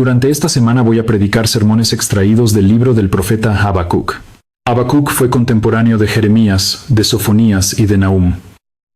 Durante esta semana voy a predicar sermones extraídos del libro del profeta Habacuc. Habacuc fue contemporáneo de Jeremías, de Sofonías y de Nahum.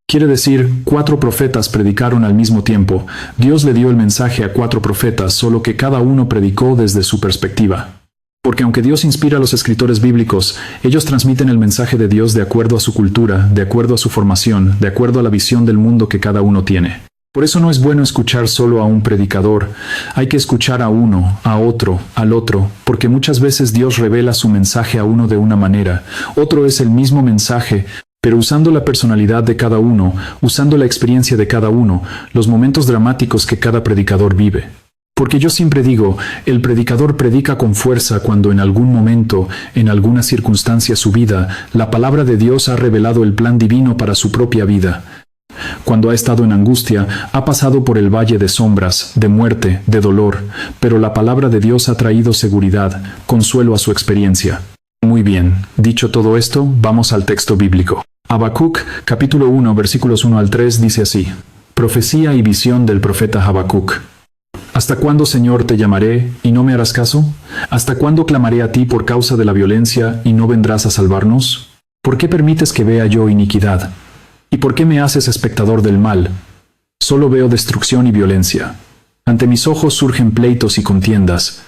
Quiere decir, 4 profetas predicaron al mismo tiempo. Dios le dio el mensaje a 4 profetas, solo que cada uno predicó desde su perspectiva. Porque aunque Dios inspira a los escritores bíblicos, ellos transmiten el mensaje de Dios de acuerdo a su cultura, de acuerdo a su formación, de acuerdo a la visión del mundo que cada uno tiene. Por eso no es bueno escuchar solo a un predicador. Hay que escuchar a uno, a otro, al otro, porque muchas veces Dios revela su mensaje a uno de una manera. Otro es el mismo mensaje, pero usando la personalidad de cada uno, usando la experiencia de cada uno, los momentos dramáticos que cada predicador vive. Porque yo siempre digo, el predicador predica con fuerza cuando en algún momento, en alguna circunstancia de su vida, la palabra de Dios ha revelado el plan divino para su propia vida. Cuando ha estado en angustia, ha pasado por el valle de sombras, de muerte, de dolor, pero la palabra de Dios ha traído seguridad, consuelo a su experiencia. Muy bien, dicho todo esto, vamos al texto bíblico. Habacuc, capítulo 1, versículos 1 al 3, dice así: Profecía y visión del profeta Habacuc. ¿Hasta cuándo, Señor, te llamaré y no me harás caso? ¿Hasta cuándo clamaré a ti por causa de la violencia y no vendrás a salvarnos? ¿Por qué permites que vea yo iniquidad? ¿Y por qué me haces espectador del mal? Solo veo destrucción y violencia. Ante mis ojos surgen pleitos y contiendas.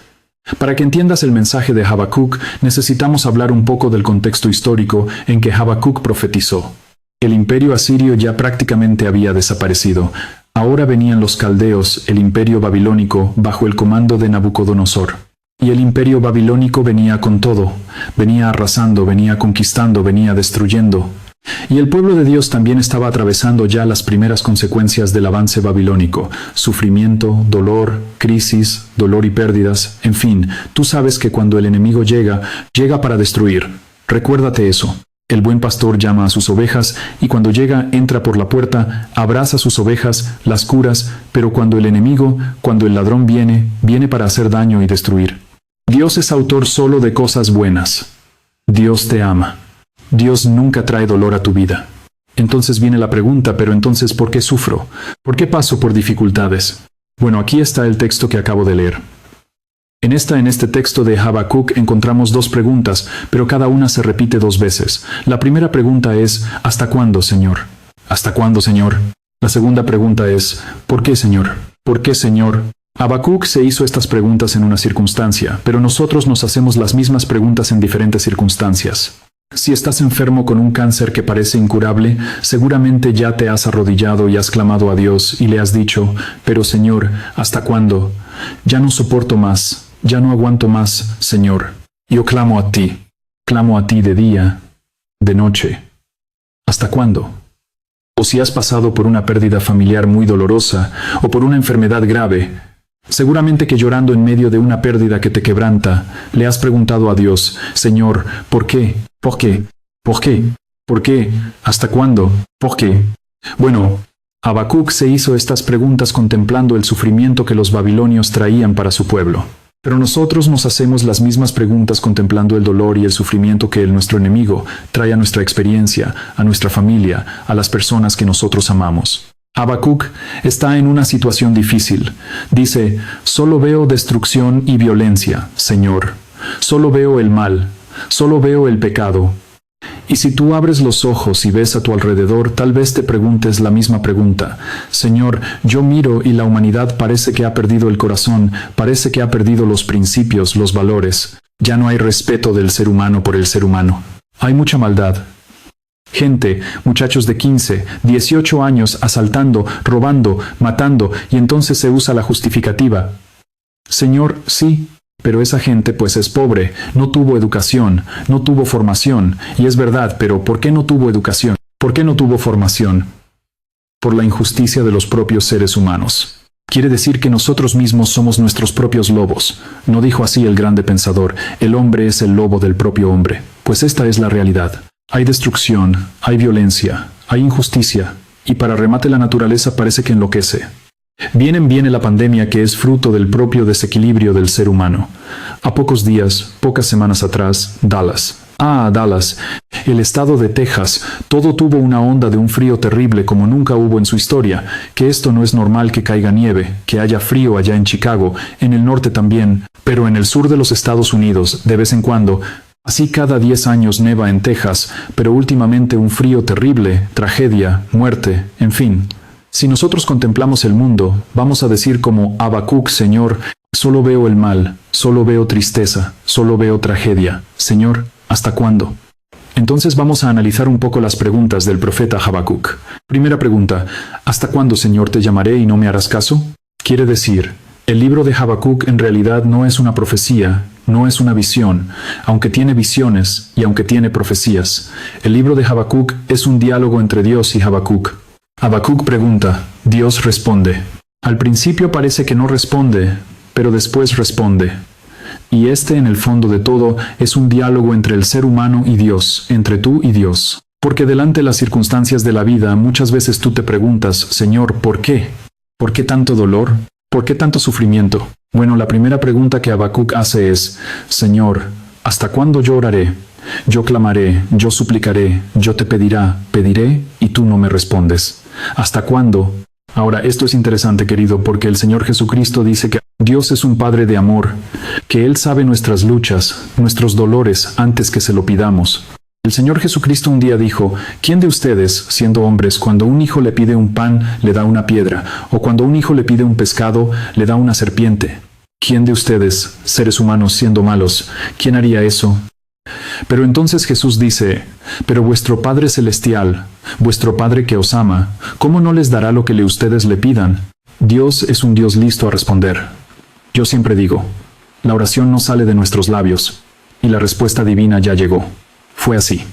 Para que entiendas el mensaje de Habacuc, necesitamos hablar un poco del contexto histórico en que Habacuc profetizó. El imperio asirio ya prácticamente había desaparecido. Ahora venían los caldeos, el imperio babilónico, bajo el comando de Nabucodonosor. Y el imperio babilónico venía con todo. Venía arrasando, venía conquistando, venía destruyendo. Y el pueblo de Dios también estaba atravesando ya las primeras consecuencias del avance babilónico: sufrimiento, dolor, crisis, dolor y pérdidas. En fin, tú sabes que cuando el enemigo llega para destruir. Recuérdate eso. El buen pastor llama a sus ovejas y cuando llega, entra por la puerta, abraza a sus ovejas, las curas, pero cuando el enemigo, cuando el ladrón viene para hacer daño y destruir. Dios es autor solo de cosas buenas. Dios te ama. Dios nunca trae dolor a tu vida. Entonces viene la pregunta, pero entonces, ¿por qué sufro? ¿Por qué paso por dificultades? Bueno, aquí está el texto que acabo de leer. En este texto de Habacuc encontramos 2 preguntas, pero cada una se repite 2 veces. La primera pregunta es, ¿hasta cuándo, Señor? ¿Hasta cuándo, Señor? La segunda pregunta es, ¿por qué, Señor? ¿Por qué, Señor? Habacuc se hizo estas preguntas en una circunstancia, pero nosotros nos hacemos las mismas preguntas en diferentes circunstancias. Si estás enfermo con un cáncer que parece incurable, seguramente ya te has arrodillado y has clamado a Dios y le has dicho, pero Señor, ¿hasta cuándo? Ya no soporto más, ya no aguanto más, Señor. Yo clamo a ti de día, de noche. ¿Hasta cuándo? O si has pasado por una pérdida familiar muy dolorosa o por una enfermedad grave, seguramente que llorando en medio de una pérdida que te quebranta, le has preguntado a Dios, Señor, ¿por qué? ¿Por qué? ¿Por qué? ¿Por qué? ¿Hasta cuándo? ¿Por qué? Bueno, Habacuc se hizo estas preguntas contemplando el sufrimiento que los babilonios traían para su pueblo. Pero nosotros nos hacemos las mismas preguntas contemplando el dolor y el sufrimiento que nuestro enemigo trae a nuestra experiencia, a nuestra familia, a las personas que nosotros amamos. Habacuc está en una situación difícil. Dice, solo veo destrucción y violencia, Señor. Solo veo el mal. Solo veo el pecado. Y si tú abres los ojos y ves a tu alrededor, tal vez te preguntes la misma pregunta. Señor, yo miro y la humanidad parece que ha perdido el corazón, parece que ha perdido los principios, los valores. Ya no hay respeto del ser humano por el ser humano. Hay mucha maldad. Gente, muchachos de 15, 18 años asaltando, robando, matando, y entonces se usa la justificativa. Señor, sí. Pero esa gente pues es pobre, no tuvo educación, no tuvo formación, y es verdad, pero ¿por qué no tuvo educación? ¿Por qué no tuvo formación? Por la injusticia de los propios seres humanos. Quiere decir que nosotros mismos somos nuestros propios lobos. ¿No dijo así el grande pensador? El hombre es el lobo del propio hombre. Pues esta es la realidad. Hay destrucción, hay violencia, hay injusticia, y para remate la naturaleza parece que enloquece. Viene la pandemia que es fruto del propio desequilibrio del ser humano. A pocos días, pocas semanas atrás, Dallas. Ah, Dallas, el estado de Texas, todo tuvo una onda de un frío terrible como nunca hubo en su historia, que esto no es normal que caiga nieve, que haya frío allá en Chicago, en el norte también, pero en el sur de los Estados Unidos, de vez en cuando, así cada 10 años neva en Texas, pero últimamente un frío terrible, tragedia, muerte, en fin. Si nosotros contemplamos el mundo, vamos a decir como Habacuc, Señor, solo veo el mal, solo veo tristeza, solo veo tragedia. Señor, ¿hasta cuándo? Entonces vamos a analizar un poco las preguntas del profeta Habacuc. Primera pregunta, ¿hasta cuándo, Señor, te llamaré y no me harás caso? Quiere decir, el libro de Habacuc en realidad no es una profecía, no es una visión, aunque tiene visiones y aunque tiene profecías. El libro de Habacuc es un diálogo entre Dios y Habacuc. Habacuc pregunta, Dios responde. Al principio parece que no responde, pero después responde. Y en el fondo de todo, es un diálogo entre el ser humano y Dios, entre tú y Dios. Porque delante de las circunstancias de la vida, muchas veces tú te preguntas, Señor, ¿por qué? ¿Por qué tanto dolor? ¿Por qué tanto sufrimiento? Bueno, la primera pregunta que Habacuc hace es, Señor, ¿hasta cuándo yo oraré? Yo clamaré, yo suplicaré, yo te pediré, y tú no me respondes. ¿Hasta cuándo? Ahora, esto es interesante, querido, porque el Señor Jesucristo dice que Dios es un Padre de amor, que Él sabe nuestras luchas, nuestros dolores, antes que se lo pidamos. El Señor Jesucristo un día dijo, ¿quién de ustedes, siendo hombres, cuando un hijo le pide un pan, le da una piedra, o cuando un hijo le pide un pescado, le da una serpiente? ¿Quién de ustedes, seres humanos, siendo malos, quién haría eso? Pero entonces Jesús dice, pero vuestro Padre Celestial, vuestro Padre que os ama, ¿cómo no les dará lo que ustedes le pidan? Dios es un Dios listo a responder. Yo siempre digo, la oración no sale de nuestros labios, y la respuesta divina ya llegó. Fue así.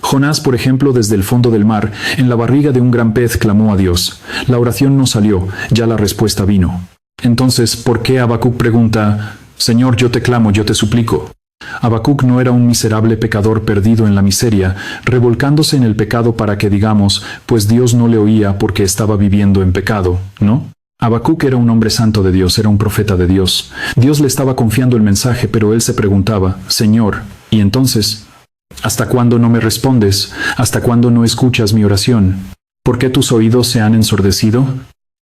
Jonás, por ejemplo, desde el fondo del mar, en la barriga de un gran pez, clamó a Dios. La oración no salió, ya la respuesta vino. Entonces, ¿por qué Habacuc pregunta, Señor, yo te clamo, yo te suplico? Habacuc no era un miserable pecador perdido en la miseria, revolcándose en el pecado para que digamos, pues Dios no le oía porque estaba viviendo en pecado, ¿no? Habacuc era un hombre santo de Dios, era un profeta de Dios. Dios le estaba confiando el mensaje, pero él se preguntaba, Señor, ¿y entonces? ¿Hasta cuándo no me respondes? ¿Hasta cuándo no escuchas mi oración? ¿Por qué tus oídos se han ensordecido?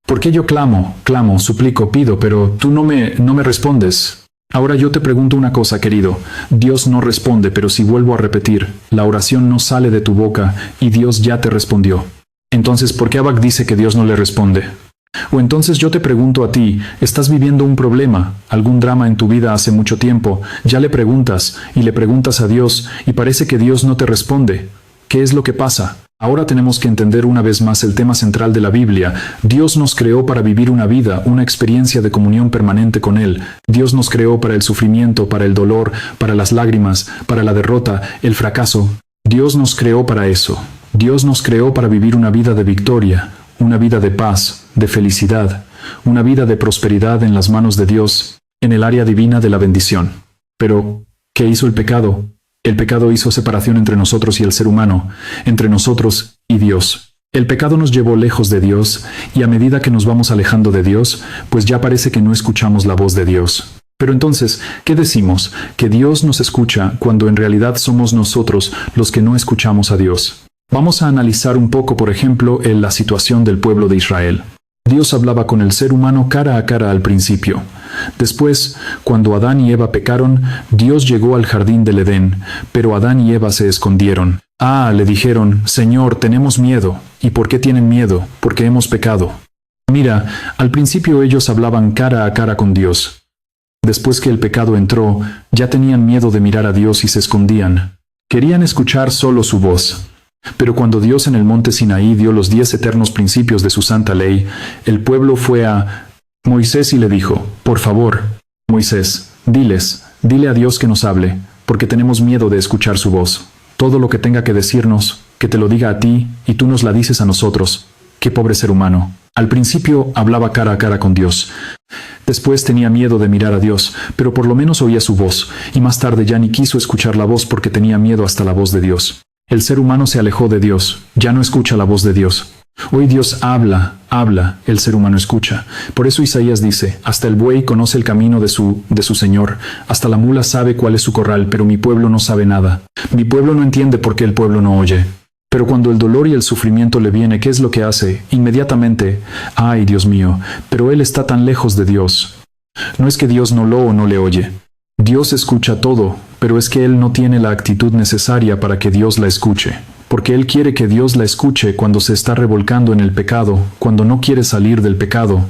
¿Por qué yo clamo, suplico, pido, pero tú no me respondes? Ahora yo te pregunto una cosa, querido. Dios no responde, pero si vuelvo a repetir, la oración no sale de tu boca y Dios ya te respondió. Entonces, ¿por qué Habacuc dice que Dios no le responde? O entonces yo te pregunto a ti, ¿estás viviendo un problema, algún drama en tu vida hace mucho tiempo? Ya le preguntas y le preguntas a Dios y parece que Dios no te responde. ¿Qué es lo que pasa? Ahora tenemos que entender una vez más el tema central de la Biblia. Dios nos creó para vivir una vida, una experiencia de comunión permanente con Él. Dios nos creó para el sufrimiento, para el dolor, para las lágrimas, para la derrota, el fracaso. Dios nos creó para eso. Dios nos creó para vivir una vida de victoria, una vida de paz, de felicidad, una vida de prosperidad en las manos de Dios, en el área divina de la bendición. Pero, ¿qué hizo el pecado? El pecado hizo separación entre nosotros y el ser humano, entre nosotros y Dios. El pecado nos llevó lejos de Dios, y a medida que nos vamos alejando de Dios, pues ya parece que no escuchamos la voz de Dios. Pero entonces, ¿qué decimos? Que Dios nos escucha cuando en realidad somos nosotros los que no escuchamos a Dios. Vamos a analizar un poco, por ejemplo, la situación del pueblo de Israel. Dios hablaba con el ser humano cara a cara al principio. Después, cuando Adán y Eva pecaron, Dios llegó al jardín del Edén, pero Adán y Eva se escondieron. Le dijeron, Señor, tenemos miedo. ¿Y por qué tienen miedo? Porque hemos pecado. Mira, al principio ellos hablaban cara a cara con Dios. Después que el pecado entró, ya tenían miedo de mirar a Dios y se escondían. Querían escuchar solo su voz. Pero cuando Dios en el monte Sinaí dio los 10 eternos principios de su santa ley, el pueblo fue a Moisés y le dijo, por favor, Moisés, dile a Dios que nos hable, porque tenemos miedo de escuchar su voz. Todo lo que tenga que decirnos, que te lo diga a ti, y tú nos la dices a nosotros. Qué pobre ser humano. Al principio hablaba cara a cara con Dios. Después tenía miedo de mirar a Dios, pero por lo menos oía su voz, y más tarde ya ni quiso escuchar la voz porque tenía miedo hasta la voz de Dios. El ser humano se alejó de Dios, ya no escucha la voz de Dios. Hoy Dios habla, habla, el ser humano escucha. Por eso Isaías dice, hasta el buey conoce el camino de su Señor, hasta la mula sabe cuál es su corral, pero mi pueblo no sabe nada. Mi pueblo no entiende por qué el pueblo no oye. Pero cuando el dolor y el sufrimiento le viene, ¿qué es lo que hace? Inmediatamente, ¡ay, Dios mío! Pero él está tan lejos de Dios. No es que Dios no lo o no le oye. Dios escucha todo, pero es que él no tiene la actitud necesaria para que Dios la escuche. Porque él quiere que Dios la escuche cuando se está revolcando en el pecado, cuando no quiere salir del pecado.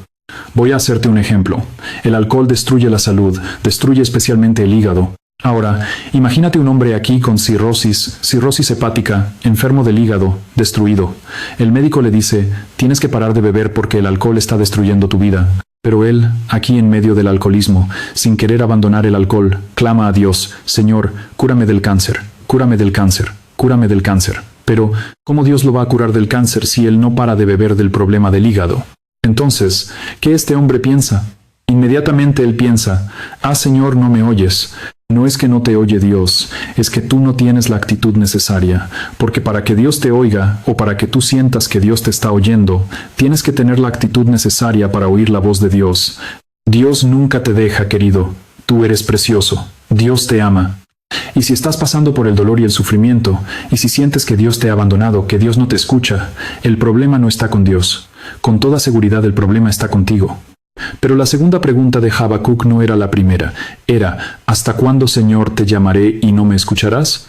Voy a hacerte un ejemplo. El alcohol destruye la salud, destruye especialmente el hígado. Ahora, imagínate un hombre aquí con cirrosis hepática, enfermo del hígado, destruido. El médico le dice, tienes que parar de beber porque el alcohol está destruyendo tu vida. Pero él, aquí en medio del alcoholismo, sin querer abandonar el alcohol, clama a Dios, Señor, cúrame del cáncer, cúrame del cáncer, cúrame del cáncer. Pero, ¿cómo Dios lo va a curar del cáncer si él no para de beber del problema del hígado? Entonces, ¿qué este hombre piensa? Inmediatamente él piensa, Señor, no me oyes. No es que no te oye Dios, es que tú no tienes la actitud necesaria, porque para que Dios te oiga, o para que tú sientas que Dios te está oyendo, tienes que tener la actitud necesaria para oír la voz de Dios. Dios nunca te deja, querido. Tú eres precioso. Dios te ama. Y si estás pasando por el dolor y el sufrimiento, y si sientes que Dios te ha abandonado, que Dios no te escucha, el problema no está con Dios. Con toda seguridad el problema está contigo. Pero la segunda pregunta de Habacuc no era la primera. Era, ¿hasta cuándo, Señor, te llamaré y no me escucharás?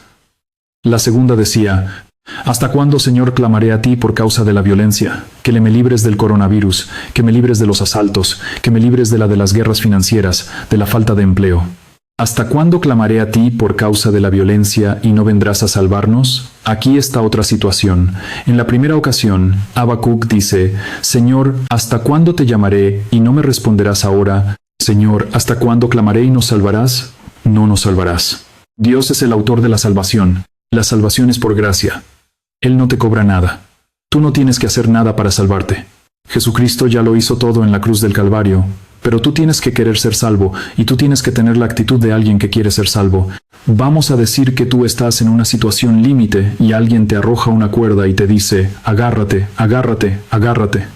La segunda decía, ¿hasta cuándo, Señor, clamaré a ti por causa de la violencia? Que me libres del coronavirus, que me libres de los asaltos, que me libres de las guerras financieras, de la falta de empleo. ¿Hasta cuándo clamaré a ti por causa de la violencia y no vendrás a salvarnos? Aquí está otra situación. En la primera ocasión, Habacuc dice, Señor, ¿hasta cuándo te llamaré y no me responderás ahora? Señor, ¿hasta cuándo clamaré y nos salvarás? No nos salvarás. Dios es el autor de la salvación. La salvación es por gracia. Él no te cobra nada. Tú no tienes que hacer nada para salvarte. Jesucristo ya lo hizo todo en la cruz del Calvario. Pero tú tienes que querer ser salvo, y tú tienes que tener la actitud de alguien que quiere ser salvo. Vamos a decir que tú estás en una situación límite y alguien te arroja una cuerda y te dice, agárrate, agárrate, agárrate.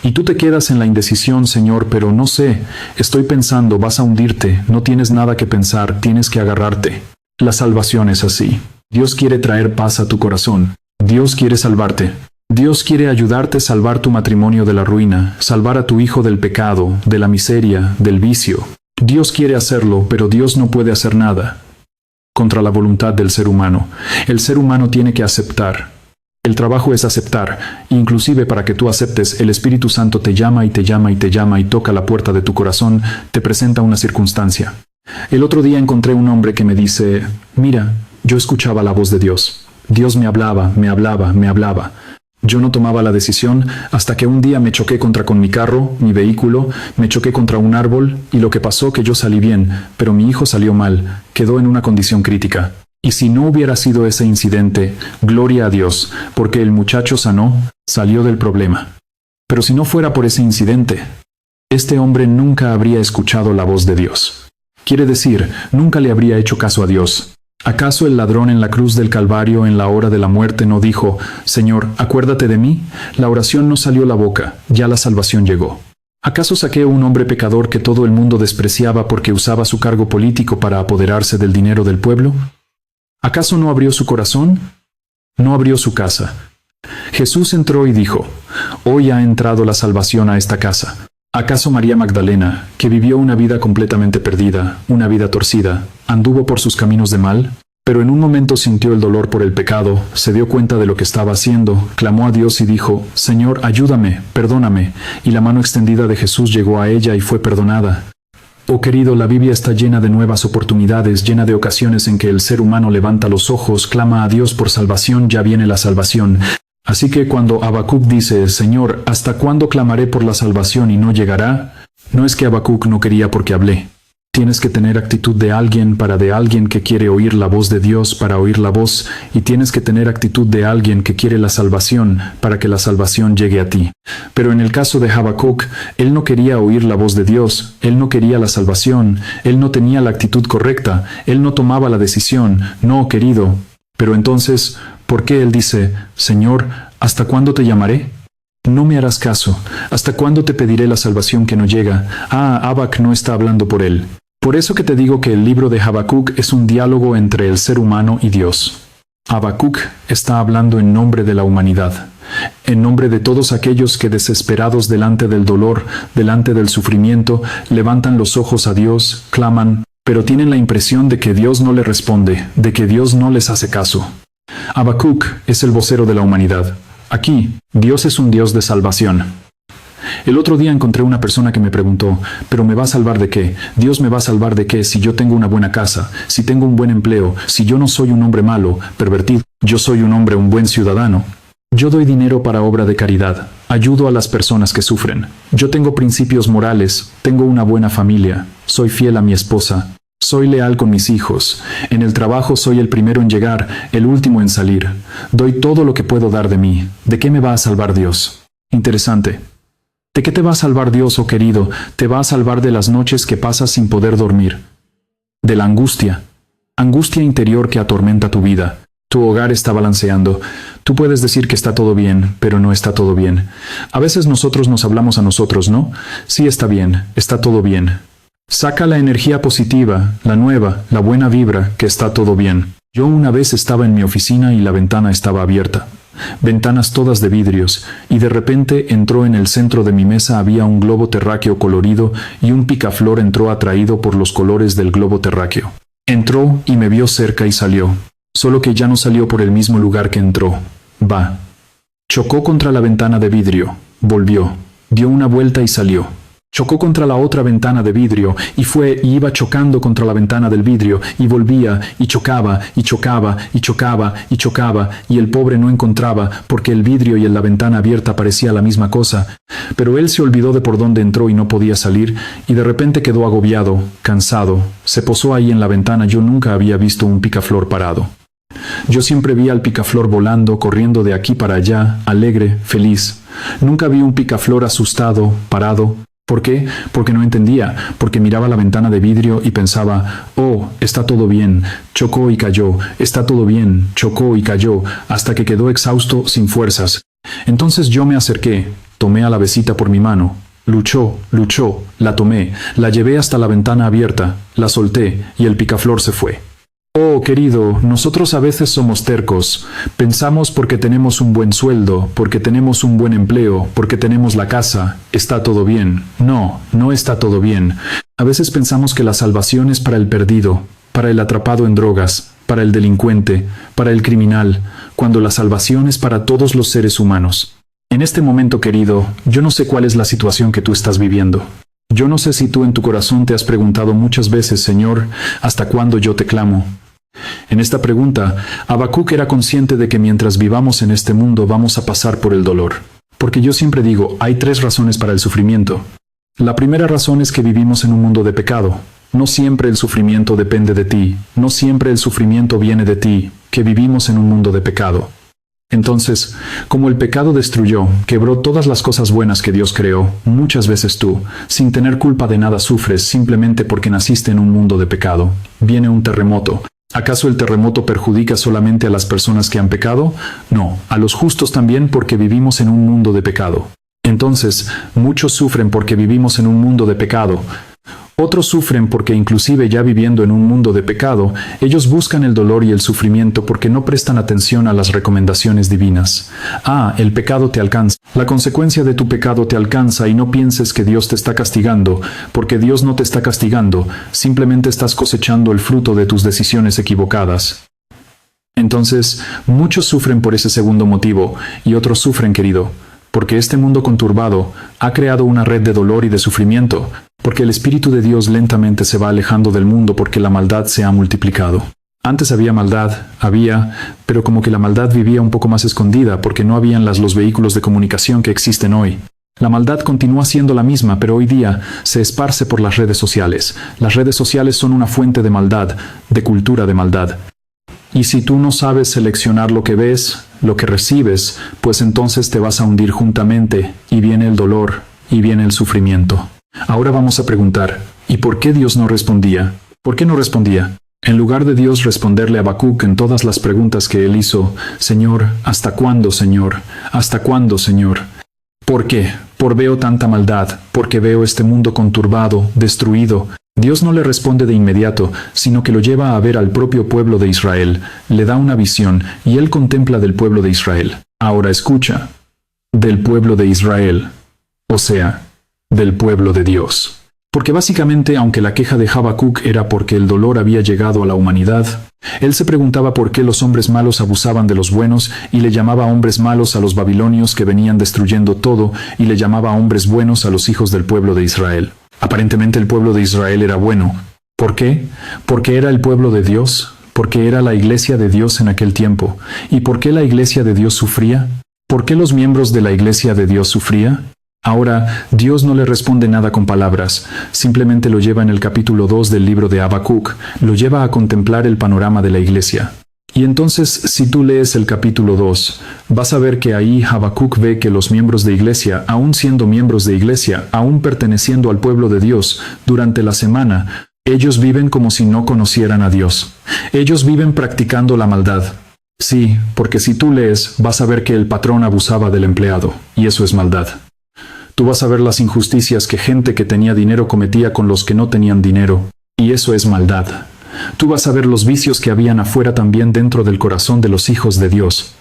Y tú te quedas en la indecisión, Señor, pero no sé, estoy pensando, vas a hundirte, no tienes nada que pensar, tienes que agarrarte. La salvación es así. Dios quiere traer paz a tu corazón. Dios quiere salvarte. Dios quiere ayudarte a salvar tu matrimonio de la ruina, salvar a tu hijo del pecado, de la miseria, del vicio. Dios quiere hacerlo, pero Dios no puede hacer nada contra la voluntad del ser humano. El ser humano tiene que aceptar. El trabajo es aceptar. Inclusive para que tú aceptes, el Espíritu Santo te llama y te llama y te llama y toca la puerta de tu corazón, te presenta una circunstancia. El otro día encontré un hombre que me dice, mira, yo escuchaba la voz de Dios. Dios me hablaba, me hablaba, me hablaba. Yo no tomaba la decisión hasta que un día me choqué con mi carro, mi vehículo, me choqué contra un árbol y lo que pasó que yo salí bien, pero mi hijo salió mal, quedó en una condición crítica. Y si no hubiera sido ese incidente, gloria a Dios, porque el muchacho sanó, salió del problema. Pero si no fuera por ese incidente, este hombre nunca habría escuchado la voz de Dios. Quiere decir, nunca le habría hecho caso a Dios. ¿Acaso el ladrón en la cruz del Calvario en la hora de la muerte no dijo, Señor, acuérdate de mí? La oración no salió la boca, ya la salvación llegó. ¿Acaso Saqueo, un hombre pecador que todo el mundo despreciaba porque usaba su cargo político para apoderarse del dinero del pueblo? ¿Acaso no abrió su corazón? No abrió su casa. Jesús entró y dijo, hoy ha entrado la salvación a esta casa. ¿Acaso María Magdalena, que vivió una vida completamente perdida, una vida torcida, anduvo por sus caminos de mal? Pero en un momento sintió el dolor por el pecado, se dio cuenta de lo que estaba haciendo, clamó a Dios y dijo, Señor, ayúdame, perdóname. Y la mano extendida de Jesús llegó a ella y fue perdonada. Oh querido, la Biblia está llena de nuevas oportunidades, llena de ocasiones en que el ser humano levanta los ojos, clama a Dios por salvación, ya viene la salvación. Así que cuando Habacuc dice, Señor, ¿hasta cuándo clamaré por la salvación y no llegará? No es que Habacuc no quería porque hablé. Tienes que tener actitud de alguien que quiere oír la voz de Dios para oír la voz, y tienes que tener actitud de alguien que quiere la salvación para que la salvación llegue a ti. Pero en el caso de Habacuc, él no quería oír la voz de Dios, él no quería la salvación, él no tenía la actitud correcta, él no tomaba la decisión, no, querido. Pero entonces, ¿por qué él dice, Señor, ¿hasta cuándo te llamaré? No me harás caso. ¿Hasta cuándo te pediré la salvación que no llega? Habac no está hablando por él. Por eso que te digo que el libro de Habacuc es un diálogo entre el ser humano y Dios. Habacuc está hablando en nombre de la humanidad, en nombre de todos aquellos que desesperados delante del dolor, delante del sufrimiento, levantan los ojos a Dios, claman, pero tienen la impresión de que Dios no les responde, de que Dios no les hace caso. Habacuc es el vocero de la humanidad. Aquí, Dios es un Dios de salvación. El otro día encontré una persona que me preguntó, ¿pero me va a salvar de qué? ¿Dios me va a salvar de qué si yo tengo una buena casa, si tengo un buen empleo, si yo no soy un hombre malo, pervertido, yo soy un hombre, un buen ciudadano? Yo doy dinero para obra de caridad, ayudo a las personas que sufren. Yo tengo principios morales, tengo una buena familia, soy fiel a mi esposa, soy leal con mis hijos, en el trabajo soy el primero en llegar, el último en salir. Doy todo lo que puedo dar de mí. ¿De qué me va a salvar Dios? Interesante. ¿De qué te va a salvar Dios, oh querido? Te va a salvar de las noches que pasas sin poder dormir. De la angustia interior que atormenta tu vida. Tu hogar está balanceando. Tú puedes decir que está todo bien, pero no está todo bien. A veces nosotros nos hablamos a nosotros, ¿no? Sí está bien, está todo bien. Saca la energía positiva, la nueva, la buena vibra, que está todo bien. Yo una vez estaba en mi oficina y la ventana estaba abierta. Ventanas todas de vidrios, y de repente entró en el centro de mi mesa había un globo terráqueo colorido y un picaflor entró atraído por los colores del globo terráqueo. Entró y me vio cerca y salió, solo que ya no salió por el mismo lugar que entró. Chocó contra la ventana de vidrio, volvió, dio una vuelta y salió. Chocó contra la otra ventana de vidrio, y iba chocando contra la ventana del vidrio, y volvía, y chocaba, y chocaba, y chocaba, y chocaba, y el pobre no encontraba, porque el vidrio y la ventana abierta parecía la misma cosa. Pero él se olvidó de por dónde entró y no podía salir, y de repente quedó agobiado, cansado. Se posó ahí en la ventana. Yo nunca había visto un picaflor parado. Yo siempre vi al picaflor volando, corriendo de aquí para allá, alegre, feliz. Nunca vi un picaflor asustado, parado. ¿Por qué? Porque no entendía, porque miraba la ventana de vidrio y pensaba, oh, está todo bien, chocó y cayó, está todo bien, chocó y cayó, hasta que quedó exhausto, sin fuerzas. Entonces yo me acerqué, tomé a la besita por mi mano, luchó, la tomé, la llevé hasta la ventana abierta, la solté y el picaflor se fue. Oh, querido, nosotros a veces somos tercos. Pensamos porque tenemos un buen sueldo, porque tenemos un buen empleo, porque tenemos la casa, está todo bien. No, no está todo bien. A veces pensamos que la salvación es para el perdido, para el atrapado en drogas, para el delincuente, para el criminal, cuando la salvación es para todos los seres humanos. En este momento, querido, yo no sé cuál es la situación que tú estás viviendo. Yo no sé si tú en tu corazón te has preguntado muchas veces, Señor, ¿hasta cuándo yo te clamo? En esta pregunta, Habacuc era consciente de que mientras vivamos en este mundo vamos a pasar por el dolor. Porque yo siempre digo, hay 3 razones para el sufrimiento. La primera razón es que vivimos en un mundo de pecado. No siempre el sufrimiento depende de ti, no siempre el sufrimiento viene de ti, que vivimos en un mundo de pecado. Entonces, como el pecado destruyó, quebró todas las cosas buenas que Dios creó, muchas veces tú, sin tener culpa de nada, sufres simplemente porque naciste en un mundo de pecado. Viene un terremoto. ¿Acaso el terremoto perjudica solamente a las personas que han pecado? No, a los justos también, porque vivimos en un mundo de pecado. Entonces, muchos sufren porque vivimos en un mundo de pecado. Otros sufren porque inclusive ya viviendo en un mundo de pecado, ellos buscan el dolor y el sufrimiento porque no prestan atención a las recomendaciones divinas. El pecado te alcanza. La consecuencia de tu pecado te alcanza y no pienses que Dios te está castigando, porque Dios no te está castigando, simplemente estás cosechando el fruto de tus decisiones equivocadas. Entonces, muchos sufren por ese segundo motivo, y otros sufren, querido, porque este mundo conturbado ha creado una red de dolor y de sufrimiento, porque el Espíritu de Dios lentamente se va alejando del mundo porque la maldad se ha multiplicado. Antes había maldad, pero como que la maldad vivía un poco más escondida porque no habían los vehículos de comunicación que existen hoy. La maldad continúa siendo la misma, pero hoy día se esparce por las redes sociales. Las redes sociales son una fuente de maldad, de cultura de maldad. Y si tú no sabes seleccionar lo que ves, lo que recibes, pues entonces te vas a hundir juntamente, y viene el dolor, y viene el sufrimiento. Ahora vamos a preguntar, ¿y por qué Dios no respondía? ¿Por qué no respondía? En lugar de Dios responderle a Habacuc en todas las preguntas que él hizo, Señor, ¿hasta cuándo, Señor? ¿Hasta cuándo, Señor? ¿Por qué? Por veo tanta maldad, porque veo este mundo conturbado, destruido. Dios no le responde de inmediato, sino que lo lleva a ver al propio pueblo de Israel, le da una visión, y él contempla del pueblo de Israel. Ahora escucha, del pueblo de Israel, o sea, del pueblo de Dios. Porque básicamente, aunque la queja de Habacuc era porque el dolor había llegado a la humanidad, él se preguntaba por qué los hombres malos abusaban de los buenos y le llamaba hombres malos a los babilonios que venían destruyendo todo y le llamaba hombres buenos a los hijos del pueblo de Israel. Aparentemente el pueblo de Israel era bueno. ¿Por qué? Porque era el pueblo de Dios, porque era la iglesia de Dios en aquel tiempo. ¿Y por qué la iglesia de Dios sufría? ¿Por qué los miembros de la iglesia de Dios sufrían? Ahora, Dios no le responde nada con palabras, simplemente lo lleva en el capítulo 2 del libro de Habacuc, lo lleva a contemplar el panorama de la iglesia. Y entonces, si tú lees el capítulo 2, vas a ver que ahí Habacuc ve que los miembros de iglesia, aún siendo miembros de iglesia, aún perteneciendo al pueblo de Dios, durante la semana, ellos viven como si no conocieran a Dios. Ellos viven practicando la maldad. Sí, porque si tú lees, vas a ver que el patrón abusaba del empleado, y eso es maldad. Tú vas a ver las injusticias que gente que tenía dinero cometía con los que no tenían dinero, y eso es maldad. Tú vas a ver los vicios que habían afuera también dentro del corazón de los hijos de Dios.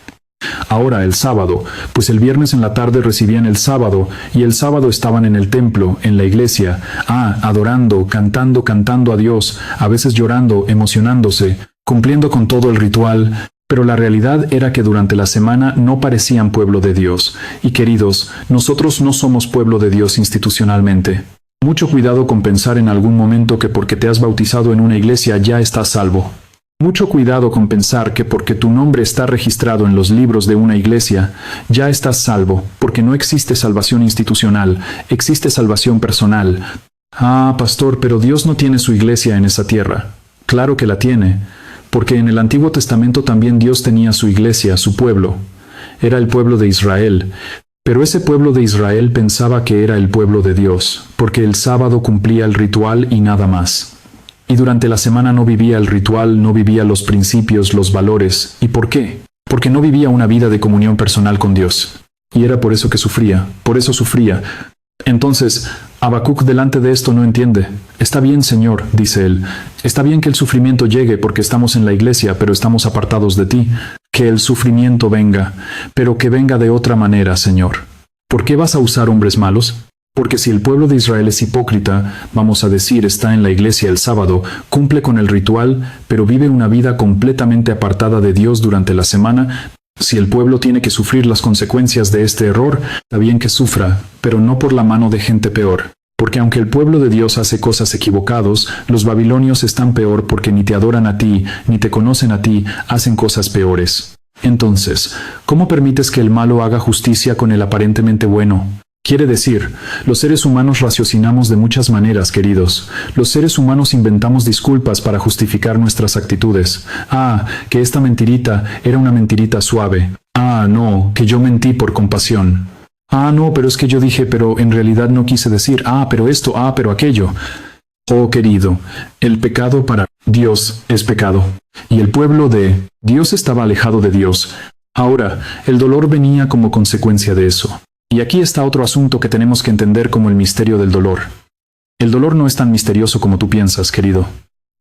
Ahora el sábado, pues el viernes en la tarde recibían el sábado, y el sábado estaban en el templo, en la iglesia, adorando, cantando a Dios, a veces llorando, emocionándose, cumpliendo con todo el ritual. Pero la realidad era que durante la semana no parecían pueblo de Dios. Y queridos, nosotros no somos pueblo de Dios institucionalmente. Mucho cuidado con pensar en algún momento que porque te has bautizado en una iglesia ya estás salvo. Mucho cuidado con pensar que porque tu nombre está registrado en los libros de una iglesia, ya estás salvo, porque no existe salvación institucional, existe salvación personal. Pastor, pero Dios no tiene su iglesia en esa tierra. Claro que la tiene. Porque en el Antiguo Testamento también Dios tenía su iglesia, su pueblo. Era el pueblo de Israel. Pero ese pueblo de Israel pensaba que era el pueblo de Dios, porque el sábado cumplía el ritual y nada más. Y durante la semana no vivía el ritual, no vivía los principios, los valores. ¿Y por qué? Porque no vivía una vida de comunión personal con Dios. Y era por eso que sufría, por eso sufría. Entonces, Habacuc delante de esto no entiende. Está bien, Señor, dice él. Está bien que el sufrimiento llegue porque estamos en la iglesia, pero estamos apartados de ti. Que el sufrimiento venga, pero que venga de otra manera, Señor. ¿Por qué vas a usar hombres malos? Porque si el pueblo de Israel es hipócrita, vamos a decir, está en la iglesia el sábado, cumple con el ritual, pero vive una vida completamente apartada de Dios durante la semana. Si el pueblo tiene que sufrir las consecuencias de este error, está bien que sufra, pero no por la mano de gente peor. Porque aunque el pueblo de Dios hace cosas equivocados, los babilonios están peor porque ni te adoran a ti, ni te conocen a ti, hacen cosas peores. Entonces, ¿cómo permites que el malo haga justicia con el aparentemente bueno? Quiere decir, los seres humanos raciocinamos de muchas maneras, queridos. Los seres humanos inventamos disculpas para justificar nuestras actitudes. Que esta mentirita era una mentirita suave. No, que yo mentí por compasión. No, pero es que yo dije, pero en realidad no quise decir, pero esto, pero aquello. Oh, querido, el pecado para Dios es pecado. Y el pueblo de Dios estaba alejado de Dios. Ahora, el dolor venía como consecuencia de eso. Y aquí está otro asunto que tenemos que entender como el misterio del dolor. El dolor no es tan misterioso como tú piensas, querido.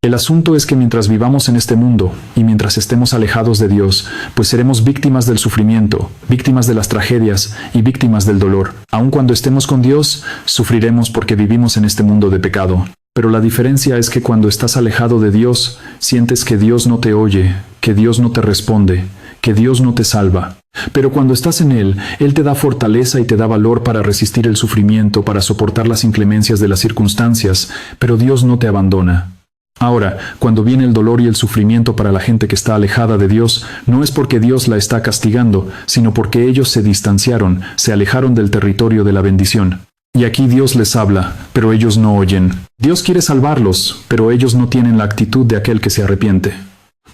El asunto es que mientras vivamos en este mundo, y mientras estemos alejados de Dios, pues seremos víctimas del sufrimiento, víctimas de las tragedias y víctimas del dolor. Aun cuando estemos con Dios, sufriremos porque vivimos en este mundo de pecado. Pero la diferencia es que cuando estás alejado de Dios, sientes que Dios no te oye, que Dios no te responde, que Dios no te salva. Pero cuando estás en Él, Él te da fortaleza y te da valor para resistir el sufrimiento, para soportar las inclemencias de las circunstancias, pero Dios no te abandona. Ahora, cuando viene el dolor y el sufrimiento para la gente que está alejada de Dios, no es porque Dios la está castigando, sino porque ellos se distanciaron, se alejaron del territorio de la bendición. Y aquí Dios les habla, pero ellos no oyen. Dios quiere salvarlos, pero ellos no tienen la actitud de aquel que se arrepiente.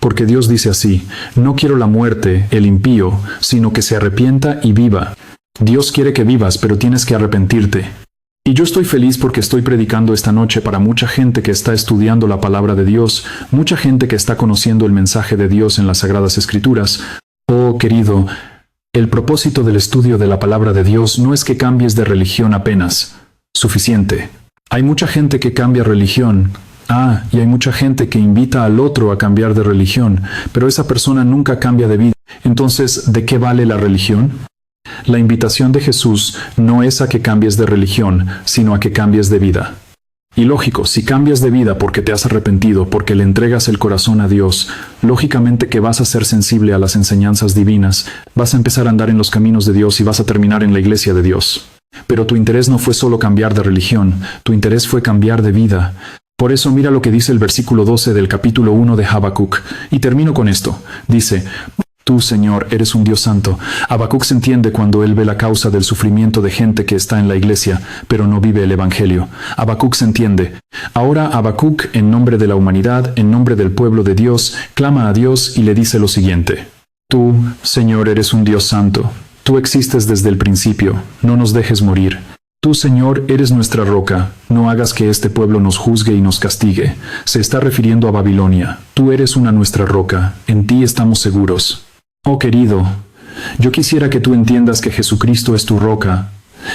Porque Dios dice así, no quiero la muerte, el impío, sino que se arrepienta y viva. Dios quiere que vivas, pero tienes que arrepentirte. Y yo estoy feliz porque estoy predicando esta noche para mucha gente que está estudiando la palabra de Dios, mucha gente que está conociendo el mensaje de Dios en las Sagradas Escrituras. Oh, querido, El propósito del estudio de la palabra de Dios no es que cambies de religión apenas. Suficiente. Hay mucha gente que cambia religión. Y hay mucha gente que invita al otro a cambiar de religión, pero esa persona nunca cambia de vida. Entonces, ¿de qué vale la religión? La invitación de Jesús no es a que cambies de religión, sino a que cambies de vida. Y lógico, si cambias de vida porque te has arrepentido, porque le entregas el corazón a Dios, lógicamente que vas a ser sensible a las enseñanzas divinas, vas a empezar a andar en los caminos de Dios y vas a terminar en la iglesia de Dios. Pero tu interés no fue solo cambiar de religión, tu interés fue cambiar de vida. Por eso mira lo que dice el versículo 12 del capítulo 1 de Habacuc. Y termino con esto. Dice: Tú, Señor, eres un Dios santo. Habacuc se entiende cuando él ve la causa del sufrimiento de gente que está en la iglesia, pero no vive el Evangelio. Habacuc se entiende. Ahora Habacuc, en nombre de la humanidad, en nombre del pueblo de Dios, clama a Dios y le dice lo siguiente: Tú, Señor, eres un Dios santo. Tú existes desde el principio. No nos dejes morir. Tú, Señor, eres nuestra roca. No hagas que este pueblo nos juzgue y nos castigue. Se está refiriendo a Babilonia. Tú eres nuestra roca. En ti estamos seguros. Oh querido, yo quisiera que tú entiendas que Jesucristo es tu roca,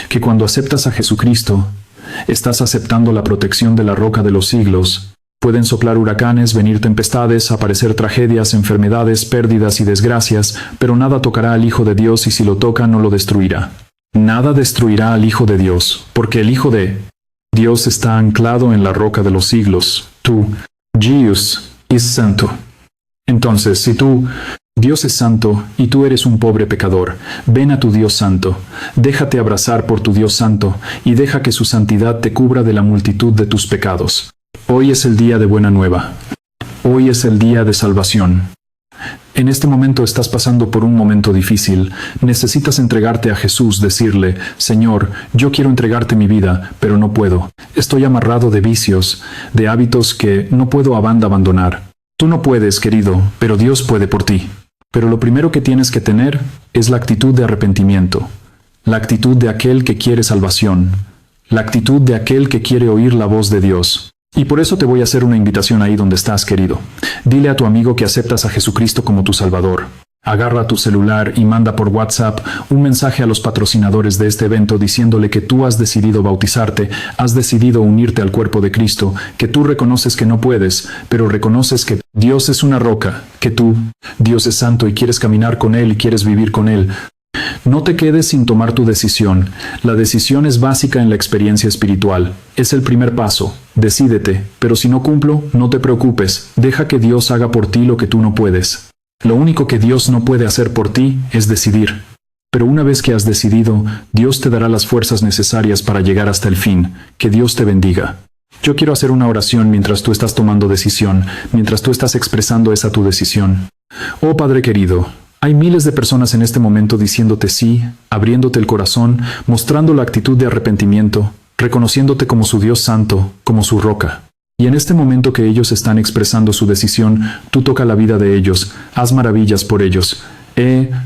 que cuando aceptas a Jesucristo, estás aceptando la protección de la roca de los siglos. Pueden soplar huracanes, venir tempestades, aparecer tragedias, enfermedades, pérdidas y desgracias, pero nada tocará al Hijo de Dios y si lo toca no lo destruirá. Nada destruirá al Hijo de Dios, porque el Hijo de Dios está anclado en la roca de los siglos. Tú, Dios, es santo. Entonces, si tú, Dios es santo, y tú eres un pobre pecador, ven a tu Dios santo, déjate abrazar por tu Dios santo, y deja que su santidad te cubra de la multitud de tus pecados. Hoy es el día de buena nueva. Hoy es el día de salvación. En este momento estás pasando por un momento difícil. Necesitas entregarte a Jesús, decirle: Señor, yo quiero entregarte mi vida, pero no puedo. Estoy amarrado de vicios, de hábitos que no puedo abandonar. Tú no puedes, querido, pero Dios puede por ti. Pero lo primero que tienes que tener es la actitud de arrepentimiento, la actitud de aquel que quiere salvación, la actitud de aquel que quiere oír la voz de Dios. Y por eso te voy a hacer una invitación ahí donde estás, querido. Dile a tu amigo que aceptas a Jesucristo como tu Salvador. Agarra tu celular y manda por WhatsApp un mensaje a los patrocinadores de este evento diciéndole que tú has decidido bautizarte, has decidido unirte al cuerpo de Cristo, que tú reconoces que no puedes, pero reconoces que Dios es una roca, que tú, Dios es santo y quieres caminar con Él y quieres vivir con Él. No te quedes sin tomar tu decisión. La decisión es básica en la experiencia espiritual. Es el primer paso. Decídete, pero si no cumplo, no te preocupes. Deja que Dios haga por ti lo que tú no puedes. Lo único que Dios no puede hacer por ti es decidir. Pero una vez que has decidido, Dios te dará las fuerzas necesarias para llegar hasta el fin. Que Dios te bendiga. Yo quiero hacer una oración mientras tú estás tomando decisión, mientras tú estás expresando esa tu decisión. Oh Padre querido, hay miles de personas en este momento diciéndote sí, abriéndote el corazón, mostrando la actitud de arrepentimiento, reconociéndote como su Dios santo, como su roca. Y en este momento que ellos están expresando su decisión, tú toca la vida de ellos, haz maravillas por ellos.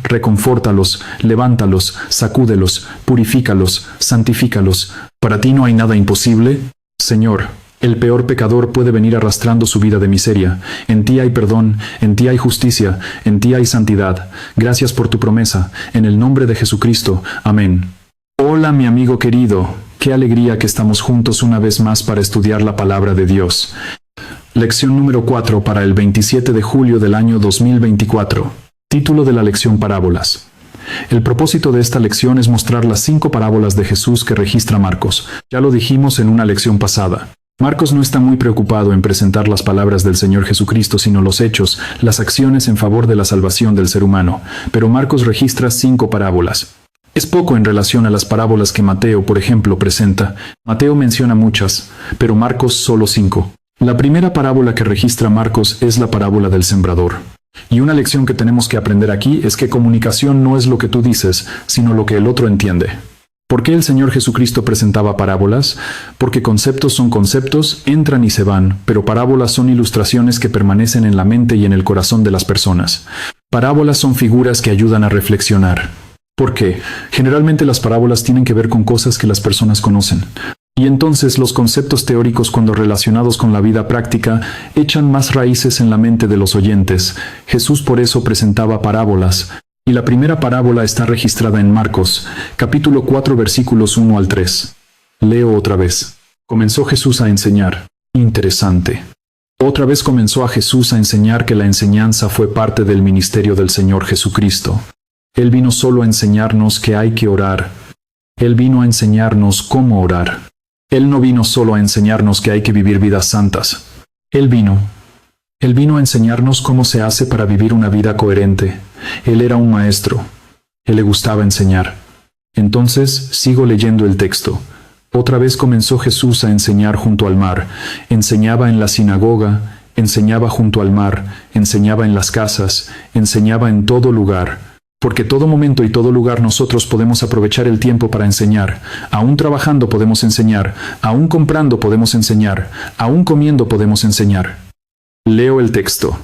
Reconfórtalos, levántalos, sacúdelos, purifícalos, santifícalos. ¿Para ti no hay nada imposible? Señor, el peor pecador puede venir arrastrando su vida de miseria. En ti hay perdón, en ti hay justicia, en ti hay santidad. Gracias por tu promesa. En el nombre de Jesucristo. Amén. Hola, mi amigo querido. Qué alegría que estamos juntos una vez más para estudiar la palabra de Dios. Lección número 4 para el 27 de julio del año 2024. Título de la lección: Parábolas. El propósito de esta lección es mostrar las 5 parábolas de Jesús que registra Marcos. Ya lo dijimos en una lección pasada. Marcos no está muy preocupado en presentar las palabras del Señor Jesucristo, sino los hechos, las acciones en favor de la salvación del ser humano. Pero Marcos registra 5 parábolas. Es poco en relación a las parábolas que Mateo, por ejemplo, presenta. Mateo menciona muchas, pero Marcos solo 5. La primera parábola que registra Marcos es la parábola del sembrador. Y una lección que tenemos que aprender aquí es que comunicación no es lo que tú dices, sino lo que el otro entiende. ¿Por qué el Señor Jesucristo presentaba parábolas? Porque conceptos son conceptos, entran y se van, pero parábolas son ilustraciones que permanecen en la mente y en el corazón de las personas. Parábolas son figuras que ayudan a reflexionar. ¿Por qué? Generalmente las parábolas tienen que ver con cosas que las personas conocen. Y entonces los conceptos teóricos, cuando relacionados con la vida práctica, echan más raíces en la mente de los oyentes. Jesús por eso presentaba parábolas. Y la primera parábola está registrada en Marcos, capítulo 4, versículos 1 al 3. Leo otra vez. Comenzó Jesús a enseñar. Interesante. Otra vez comenzó a Jesús a enseñar que la enseñanza fue parte del ministerio del Señor Jesucristo. Él vino solo a enseñarnos que hay que orar. Él vino a enseñarnos cómo orar. Él no vino solo a enseñarnos que hay que vivir vidas santas. Él vino a enseñarnos cómo se hace para vivir una vida coherente. Él era un maestro. Él le gustaba enseñar. Entonces, sigo leyendo el texto. Otra vez comenzó Jesús a enseñar junto al mar. Enseñaba en la sinagoga, enseñaba junto al mar, enseñaba en las casas, enseñaba en todo lugar. Porque todo momento y todo lugar nosotros podemos aprovechar el tiempo para enseñar. Aún trabajando podemos enseñar, aún comprando podemos enseñar, aún comiendo podemos enseñar. Leo el texto.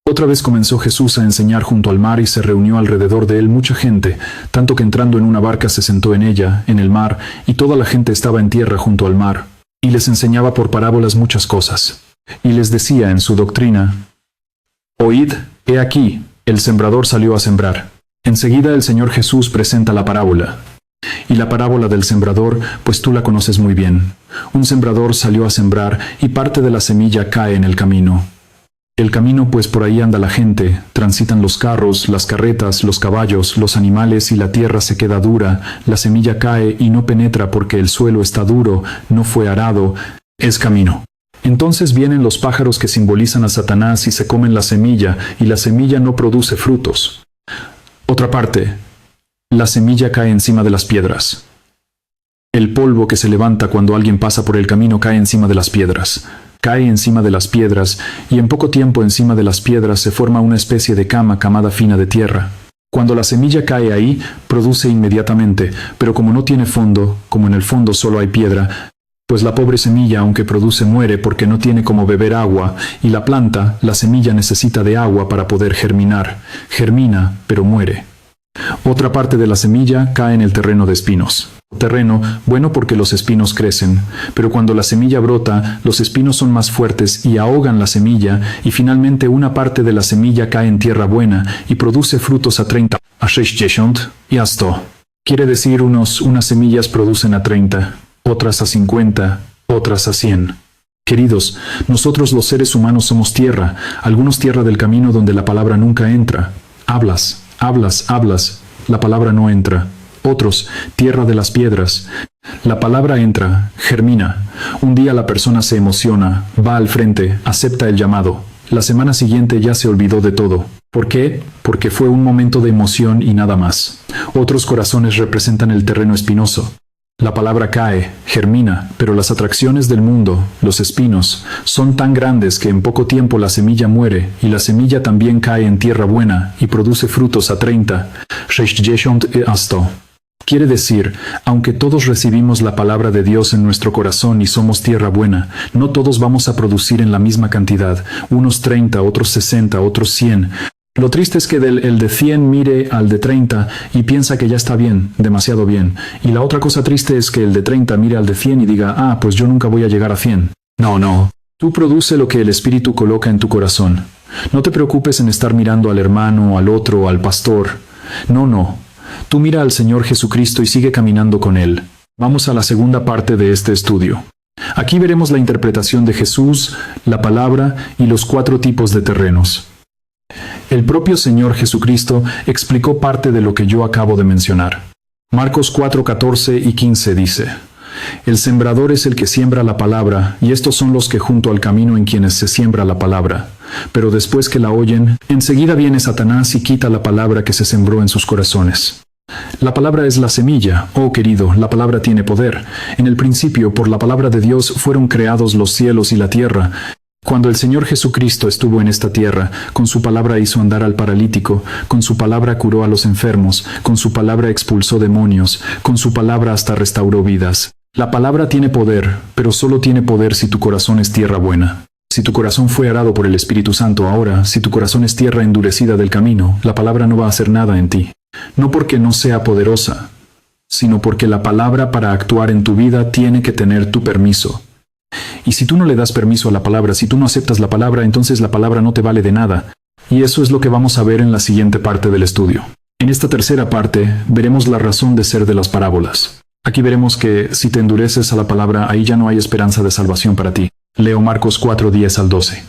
Otra vez comenzó Jesús a enseñar junto al mar y se reunió alrededor de él mucha gente, tanto que entrando en una barca se sentó en ella, en el mar, y toda la gente estaba en tierra junto al mar, y les enseñaba por parábolas muchas cosas. Y les decía en su doctrina: Oíd, he aquí, el sembrador salió a sembrar. Enseguida el Señor Jesús presenta la parábola. Y la parábola del sembrador, pues tú la conoces muy bien. Un sembrador salió a sembrar y parte de la semilla cae en el camino. El camino, pues por ahí anda la gente, transitan los carros, las carretas, los caballos, los animales y la tierra se queda dura, la semilla cae y no penetra porque el suelo está duro, no fue arado, es camino. Entonces vienen los pájaros que simbolizan a Satanás y se comen la semilla, y la semilla no produce frutos. Otra parte, la semilla cae encima de las piedras. El polvo que se levanta cuando alguien pasa por el camino cae encima de las piedras. Cae encima de las piedras, y en poco tiempo encima de las piedras se forma una especie de camada fina de tierra. Cuando la semilla cae ahí, produce inmediatamente, pero como no tiene fondo, como en el fondo solo hay piedra, pues la pobre semilla, aunque produce, muere porque no tiene como beber agua, y la planta, la semilla necesita de agua para poder germinar. Germina, pero muere. Otra parte de la semilla cae en el terreno de espinos. Terreno, bueno porque los espinos crecen, pero cuando la semilla brota, los espinos son más fuertes y ahogan la semilla, y finalmente una parte de la semilla cae en tierra buena y produce frutos a 30, a 60 y a 100. Quiere decir unas semillas producen a 30, otras a 50, otras a 100. Queridos, nosotros los seres humanos somos tierra, algunos tierra del camino donde la palabra nunca entra. Hablas, la palabra no entra. Otros, tierra de las piedras. La palabra entra, germina. Un día la persona se emociona, va al frente, acepta el llamado. La semana siguiente ya se olvidó de todo. ¿Por qué? Porque fue un momento de emoción y nada más. Otros corazones representan el terreno espinoso. La palabra cae, germina, pero las atracciones del mundo, los espinos, son tan grandes que en poco tiempo la semilla muere, y la semilla también cae en tierra buena y produce frutos a 30, 60 y a 100. Quiere decir, aunque todos recibimos la palabra de Dios en nuestro corazón y somos tierra buena, no todos vamos a producir en la misma cantidad, unos 30, otros 60, otros 100. Lo triste es que el de 100 mire al de 30 y piensa que ya está bien, demasiado bien. Y la otra cosa triste es que el de 30 mire al de 100 y diga, pues yo nunca voy a llegar a 100. No. Tú produce lo que el Espíritu coloca en tu corazón. No te preocupes en estar mirando al hermano, al otro, al pastor. No. Tú mira al Señor Jesucristo y sigue caminando con Él. Vamos a la segunda parte de este estudio. Aquí veremos la interpretación de Jesús, la palabra y los 4 tipos de terrenos. El propio Señor Jesucristo explicó parte de lo que yo acabo de mencionar. Marcos 4, 14 y 15 dice: El sembrador es el que siembra la palabra, y estos son los que junto al camino en quienes se siembra la palabra. Pero después que la oyen, enseguida viene Satanás y quita la palabra que se sembró en sus corazones. La palabra es la semilla. Oh querido, la palabra tiene poder. En el principio, por la palabra de Dios, fueron creados los cielos y la tierra. Cuando el Señor Jesucristo estuvo en esta tierra, con su palabra hizo andar al paralítico, con su palabra curó a los enfermos, con su palabra expulsó demonios, con su palabra hasta restauró vidas. La palabra tiene poder, pero solo tiene poder si tu corazón es tierra buena. Si tu corazón fue arado por el Espíritu Santo ahora, si tu corazón es tierra endurecida del camino, la palabra no va a hacer nada en ti. No porque no sea poderosa, sino porque la palabra para actuar en tu vida tiene que tener tu permiso. Y si tú no le das permiso a la palabra, si tú no aceptas la palabra, entonces la palabra no te vale de nada. Y eso es lo que vamos a ver en la siguiente parte del estudio. En esta tercera parte veremos la razón de ser de las parábolas. Aquí veremos que si te endureces a la palabra, ahí ya no hay esperanza de salvación para ti. Leo Marcos 4:10 al 12.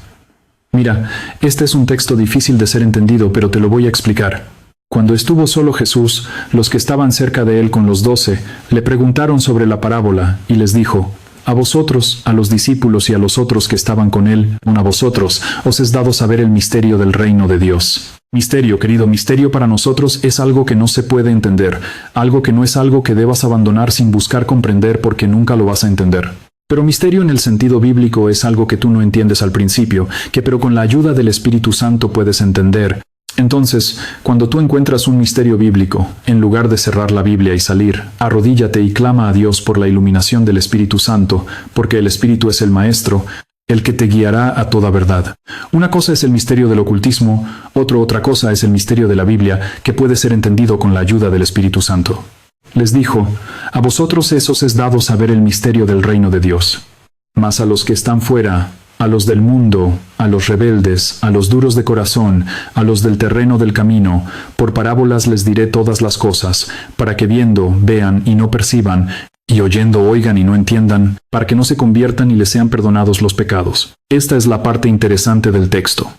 Mira, este es un texto difícil de ser entendido, pero te lo voy a explicar. Cuando estuvo solo Jesús, los que estaban cerca de él con los 12, le preguntaron sobre la parábola, y les dijo: a vosotros, a los discípulos y a los otros que estaban con él, a vosotros, os es dado saber el misterio del reino de Dios. Misterio, querido, misterio para nosotros es algo que no se puede entender, algo que no es algo que debas abandonar sin buscar comprender porque nunca lo vas a entender. Pero misterio en el sentido bíblico es algo que tú no entiendes al principio, pero con la ayuda del Espíritu Santo puedes entender. Entonces, cuando tú encuentras un misterio bíblico, en lugar de cerrar la Biblia y salir, arrodíllate y clama a Dios por la iluminación del Espíritu Santo, porque el Espíritu es el Maestro, el que te guiará a toda verdad. Una cosa es el misterio del ocultismo, otra cosa es el misterio de la Biblia, que puede ser entendido con la ayuda del Espíritu Santo. Les dijo: a vosotros os es dado saber el misterio del reino de Dios. Mas a los que están fuera, a los del mundo, a los rebeldes, a los duros de corazón, a los del terreno del camino, por parábolas les diré todas las cosas, para que viendo, vean y no perciban, y oyendo oigan y no entiendan, para que no se conviertan y les sean perdonados los pecados. Esta es la parte interesante del texto.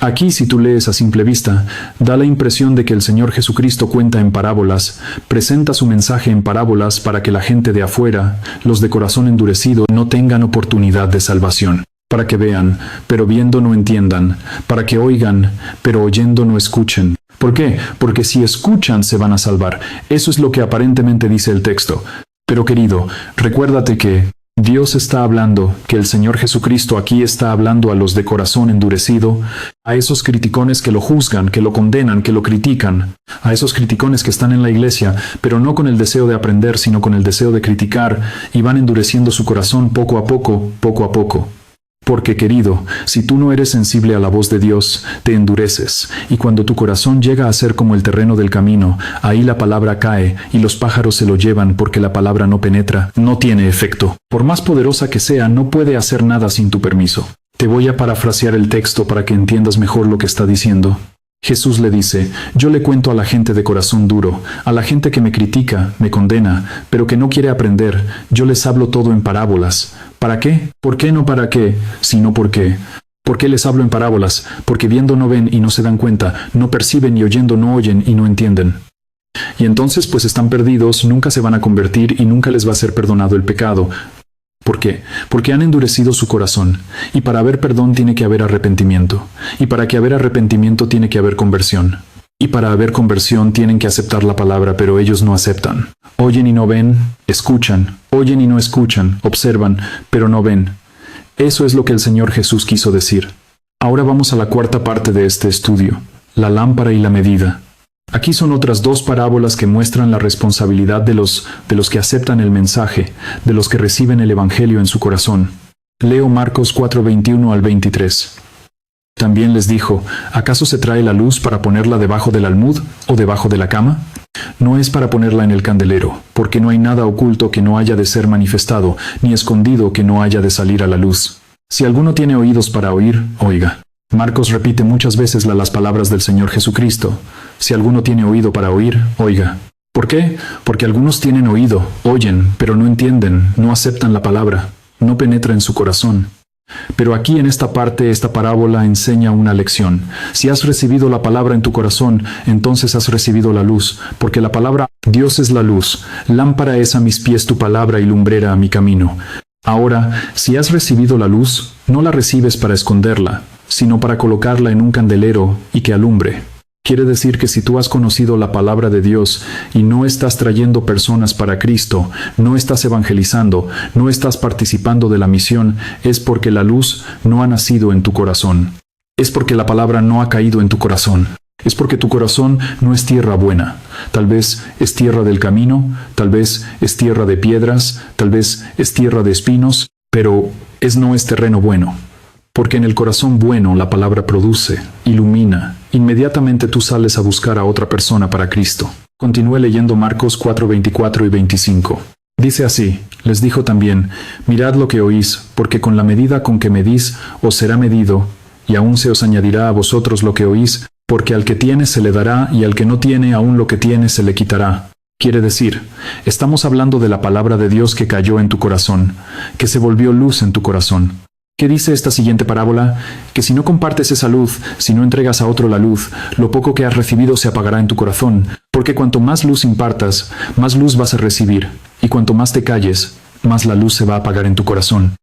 Aquí, si tú lees a simple vista, da la impresión de que el Señor Jesucristo cuenta en parábolas, presenta su mensaje en parábolas para que la gente de afuera, los de corazón endurecido, no tengan oportunidad de salvación. Para que vean, pero viendo no entiendan, para que oigan, pero oyendo no escuchen. ¿Por qué? Porque si escuchan se van a salvar. Eso es lo que aparentemente dice el texto. Pero querido, recuérdate que Dios está hablando, que el Señor Jesucristo aquí está hablando a los de corazón endurecido, a esos criticones que lo juzgan, que lo condenan, que lo critican, a esos criticones que están en la iglesia, pero no con el deseo de aprender, sino con el deseo de criticar, y van endureciendo su corazón poco a poco, poco a poco. Porque, querido, si tú no eres sensible a la voz de Dios, te endureces, y cuando tu corazón llega a ser como el terreno del camino, ahí la palabra cae, y los pájaros se lo llevan porque la palabra no penetra, no tiene efecto. Por más poderosa que sea, no puede hacer nada sin tu permiso. Te voy a parafrasear el texto para que entiendas mejor lo que está diciendo. Jesús le dice: yo le cuento a la gente de corazón duro, a la gente que me critica, me condena, pero que no quiere aprender, yo les hablo todo en parábolas. ¿Para qué? ¿Por qué no para qué? Sino por qué. ¿Por qué les hablo en parábolas? Porque viendo no ven y no se dan cuenta, no perciben y oyendo no oyen y no entienden. Y entonces pues están perdidos, nunca se van a convertir y nunca les va a ser perdonado el pecado. ¿Por qué? Porque han endurecido su corazón, y para haber perdón tiene que haber arrepentimiento, y para que haber arrepentimiento tiene que haber conversión, y para haber conversión tienen que aceptar la palabra, pero ellos no aceptan. Oyen y no ven, escuchan, oyen y no escuchan, observan, pero no ven. Eso es lo que el Señor Jesús quiso decir. Ahora vamos a la cuarta parte de este estudio, la lámpara y la medida. Aquí son otras dos parábolas que muestran la responsabilidad de los que aceptan el mensaje, de los que reciben el Evangelio en su corazón. Leo Marcos 4:21 al 23. También les dijo: ¿acaso se trae la luz para ponerla debajo del almud o debajo de la cama? No es para ponerla en el candelero, porque no hay nada oculto que no haya de ser manifestado, ni escondido que no haya de salir a la luz. Si alguno tiene oídos para oír, oiga. Marcos repite muchas veces las palabras del Señor Jesucristo. Si alguno tiene oído para oír, oiga. ¿Por qué? Porque algunos tienen oído, oyen, pero no entienden, no aceptan la palabra, no penetra en su corazón. Pero aquí en esta parte, esta parábola enseña una lección. Si has recibido la palabra en tu corazón, entonces has recibido la luz, porque la palabra Dios es la luz. Lámpara es a mis pies tu palabra y lumbrera a mi camino. Ahora, si has recibido la luz, no la recibes para esconderla, sino para colocarla en un candelero y que alumbre. Quiere decir que si tú has conocido la palabra de Dios y no estás trayendo personas para Cristo, no estás evangelizando, no estás participando de la misión, es porque la luz no ha nacido en tu corazón. Es porque la palabra no ha caído en tu corazón. Es porque tu corazón no es tierra buena. Tal vez es tierra del camino, tal vez es tierra de piedras, tal vez es tierra de espinos, pero no es terreno bueno. Porque en el corazón bueno la palabra produce, ilumina. Inmediatamente tú sales a buscar a otra persona para Cristo. Continúe leyendo Marcos 4:24 y 25. Dice así: les dijo también: mirad lo que oís, porque con la medida con que medís os será medido, y aún se os añadirá a vosotros lo que oís. porque al que tiene se le dará y al que no tiene aún lo que tiene se le quitará. Quiere decir, estamos hablando de la palabra de Dios que cayó en tu corazón, que se volvió luz en tu corazón. ¿Qué dice esta siguiente parábola? Que si no compartes esa luz, si no entregas a otro la luz, lo poco que has recibido se apagará en tu corazón, porque cuanto más luz impartas, más luz vas a recibir, y cuanto más te calles, más la luz se va a apagar en tu corazón.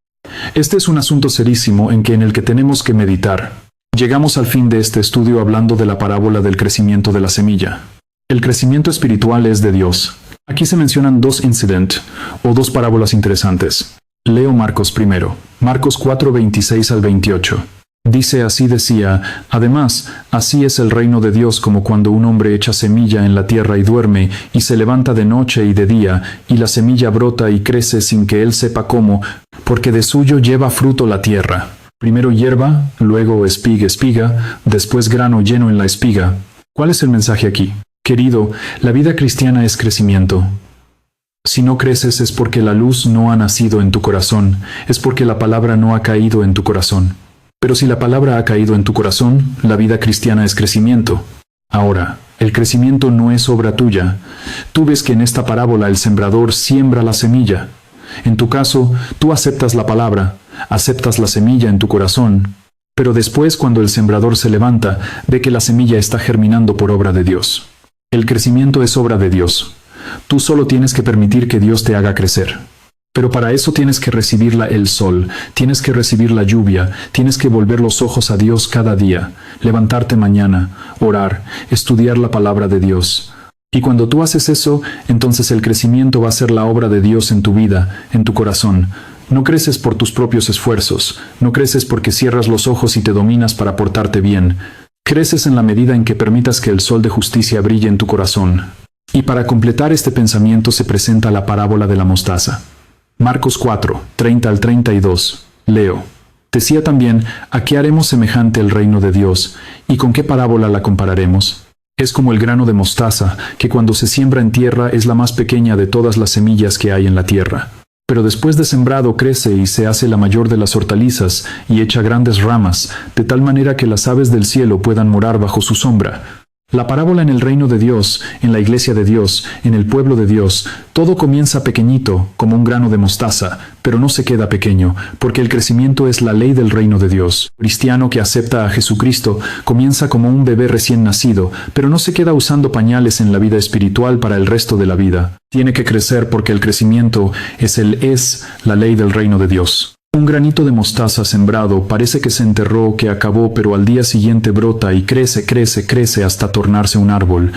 Este es un asunto serísimo en el que tenemos que meditar. Llegamos al fin de este estudio hablando de la parábola del crecimiento de la semilla. El crecimiento espiritual es de Dios. Aquí se mencionan dos incidentes, o dos parábolas interesantes. Leo Marcos primero, Marcos 4, 26 al 28. Dice así decía, además, así es el reino de Dios como cuando un hombre echa semilla en la tierra y duerme, y se levanta de noche y de día, y la semilla brota y crece sin que él sepa cómo, porque de suyo lleva fruto la tierra. Primero hierba, luego espiga, después grano lleno en la espiga. ¿Cuál es el mensaje aquí? Querido, la vida cristiana es crecimiento. Si no creces es porque la luz no ha nacido en tu corazón, es porque la palabra no ha caído en tu corazón. Pero si la palabra ha caído en tu corazón, la vida cristiana es crecimiento. Ahora, el crecimiento no es obra tuya. Tú ves que en esta parábola el sembrador siembra la semilla. En tu caso, tú aceptas la palabra, aceptas la semilla en tu corazón, pero después cuando el sembrador se levanta, ve que la semilla está germinando por obra de Dios. El crecimiento es obra de Dios. Tú solo tienes que permitir que Dios te haga crecer. Pero para eso tienes que recibir el sol, tienes que recibir la lluvia, tienes que volver los ojos a Dios cada día, levantarte mañana, orar, estudiar la palabra de Dios. Y cuando tú haces eso, entonces el crecimiento va a ser la obra de Dios en tu vida, en tu corazón. No creces por tus propios esfuerzos, no creces porque cierras los ojos y te dominas para portarte bien. Creces en la medida en que permitas que el sol de justicia brille en tu corazón. Y para completar este pensamiento se presenta la parábola de la mostaza. Marcos 4, 30 al 32. Leo. Decía también, ¿a qué haremos semejante el reino de Dios? ¿Y con qué parábola la compararemos? Es como el grano de mostaza, que cuando se siembra en tierra es la más pequeña de todas las semillas que hay en la tierra. Pero después de sembrado crece y se hace la mayor de las hortalizas y echa grandes ramas, de tal manera que las aves del cielo puedan morar bajo su sombra. La parábola en el reino de Dios, en la iglesia de Dios, en el pueblo de Dios, todo comienza pequeñito, como un grano de mostaza, pero no se queda pequeño, porque el crecimiento es la ley del reino de Dios. El cristiano que acepta a Jesucristo comienza como un bebé recién nacido, pero no se queda usando pañales en la vida espiritual para el resto de la vida. Tiene que crecer porque el crecimiento es la ley del reino de Dios. Un granito de mostaza sembrado parece que se enterró, que acabó, pero al día siguiente brota y crece hasta tornarse un árbol.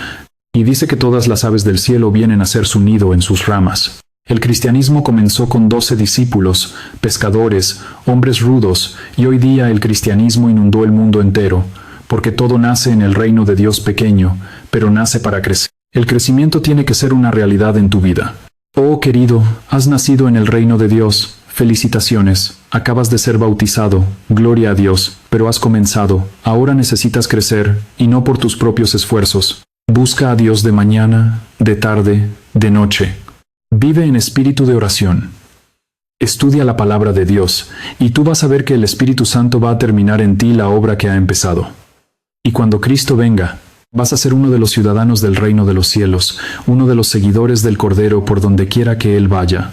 Y dice que todas las aves del cielo vienen a hacer su nido en sus ramas. El cristianismo comenzó con 12 discípulos, pescadores, hombres rudos, y hoy día el cristianismo inundó el mundo entero, porque todo nace en el reino de Dios pequeño, pero nace para crecer. El crecimiento tiene que ser una realidad en tu vida. Oh querido, has nacido en el reino de Dios. Felicitaciones, acabas de ser bautizado, gloria a Dios, pero has comenzado, ahora necesitas crecer, y no por tus propios esfuerzos. Busca a Dios de mañana, de tarde, de noche. Vive en espíritu de oración. Estudia la palabra de Dios, y tú vas a ver que el Espíritu Santo va a terminar en ti la obra que ha empezado. Y cuando Cristo venga, vas a ser uno de los ciudadanos del reino de los cielos, uno de los seguidores del Cordero por donde quiera que Él vaya.